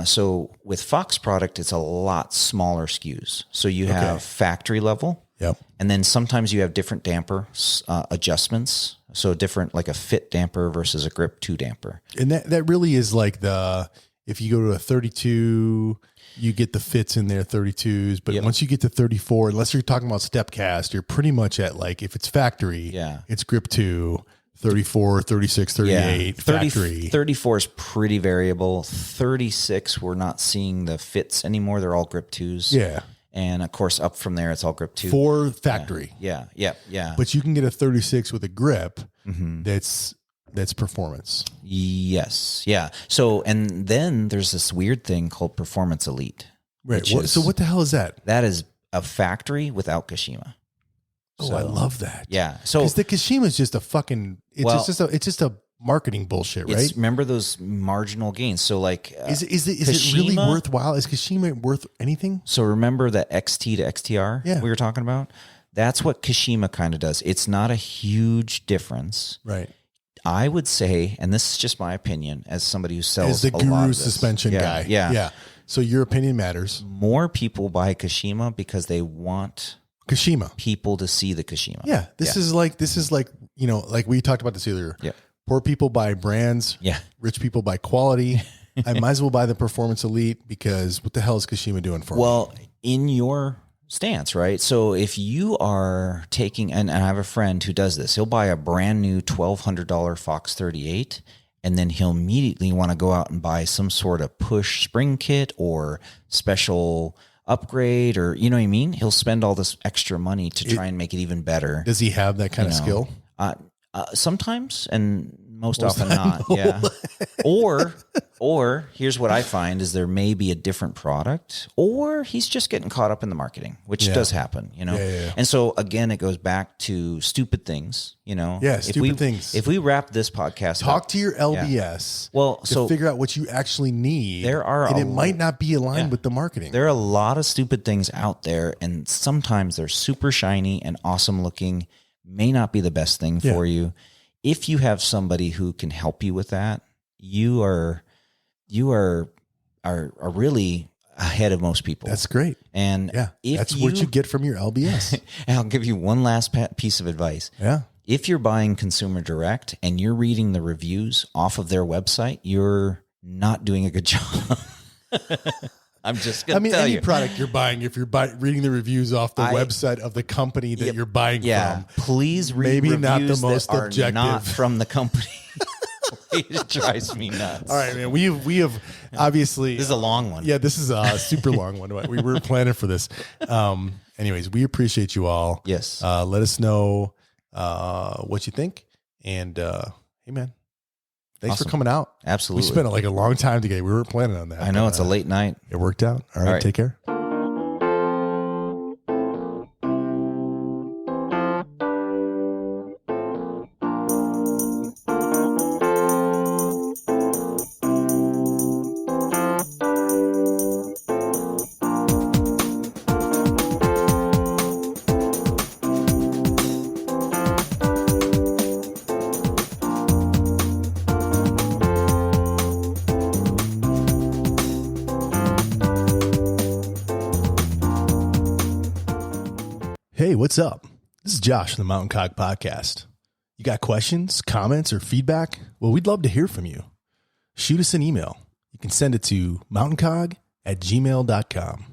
so with Fox product, it's a lot smaller SKUs. So you have factory level. Yep. And then sometimes you have different damper adjustments. So different, like a fit damper versus a grip 2 damper. And that really is like if you go to a 32, you get the fits in there, 32s. But once you get to 34, unless you're talking about step cast, you're pretty much at like, if it's factory, it's grip 2. 34, 36, 38, factory. 34 is pretty variable. 36, we're not seeing the fits anymore. They're all grip 2s. Yeah. And of course, up from there, it's all grip 2. For factory. Yeah. But you can get a 36 with a grip that's performance. Yes. Yeah. So, and then there's this weird thing called Performance Elite. Right. So what the hell is that? That is a factory without Kashima. Oh, I love that. Yeah. So because the Kashima is just a fucking, it's just a marketing bullshit, right? Remember those marginal gains. So like, is it really worthwhile? Is Kashima worth anything? So remember that XT to XTR we were talking about? That's what Kashima kind of does. It's not a huge difference. Right. I would say, and this is just my opinion as somebody who sells as the a lot guru of this. suspension guy. Yeah. So your opinion matters. More people buy Kashima because they want Kashima people to see the Kashima. Yeah. This is like, like we talked about this earlier. Yeah. Poor people buy brands. Yeah. Rich people buy quality. I might as well buy the Performance Elite because what the hell is Kashima doing for me? Well, in your stance, right? So if you are taking, and I have a friend who does this, he'll buy a brand new $1,200 Fox 38, and then he'll immediately want to go out and buy some sort of push spring kit or special upgrade, or, you know what I mean? He'll spend all this extra money to try and make it even better. Does he have that kind of skill? Sometimes, and most often not. No. Yeah. Or here's what I find is there may be a different product, or he's just getting caught up in the marketing, which does happen, you know? Yeah. And so again, it goes back to stupid things, you know? Yeah. Stupid things. If we wrap this podcast Talk to your LBS. Well, to figure out what you actually need. And it might not be aligned with the marketing. There are a lot of stupid things out there, and sometimes they're super shiny and awesome looking, may not be the best thing for you. If you have somebody who can help you with that, you are really ahead of most people. That's great. And that's what you get from your LBS. And I'll give you one last piece of advice. Yeah. If you're buying consumer direct and you're reading the reviews off of their website, you're not doing a good job. I'm just going to tell you. Any product you're buying, if you're reading the reviews off the website of the company that you're buying from, please read maybe reviews not the most that objective. Are not from the company. It drives me nuts. All right, man. We have obviously. This is a long one. Yeah, this is a super long one. We were planning for this. Anyways, we appreciate you all. Yes. Let us know what you think. And hey, man. Thanks for coming out. Absolutely. We spent like a long time together. We weren't planning on that. I know, it's a late night. It worked out. All right. Take care. Hey, what's up? This is Josh from the Mountain Cog podcast. You got questions, comments, or feedback? Well, we'd love to hear from you. Shoot us an email. You can send it to mountaincog@gmail.com.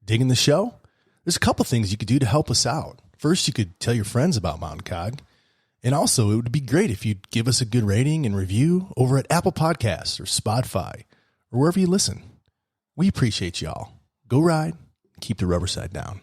Digging the show? There's a couple things you could do to help us out. First, you could tell your friends about Mountain Cog. And also, it would be great if you'd give us a good rating and review over at Apple Podcasts or Spotify or wherever you listen. We appreciate y'all. Go ride. Keep the rubber side down.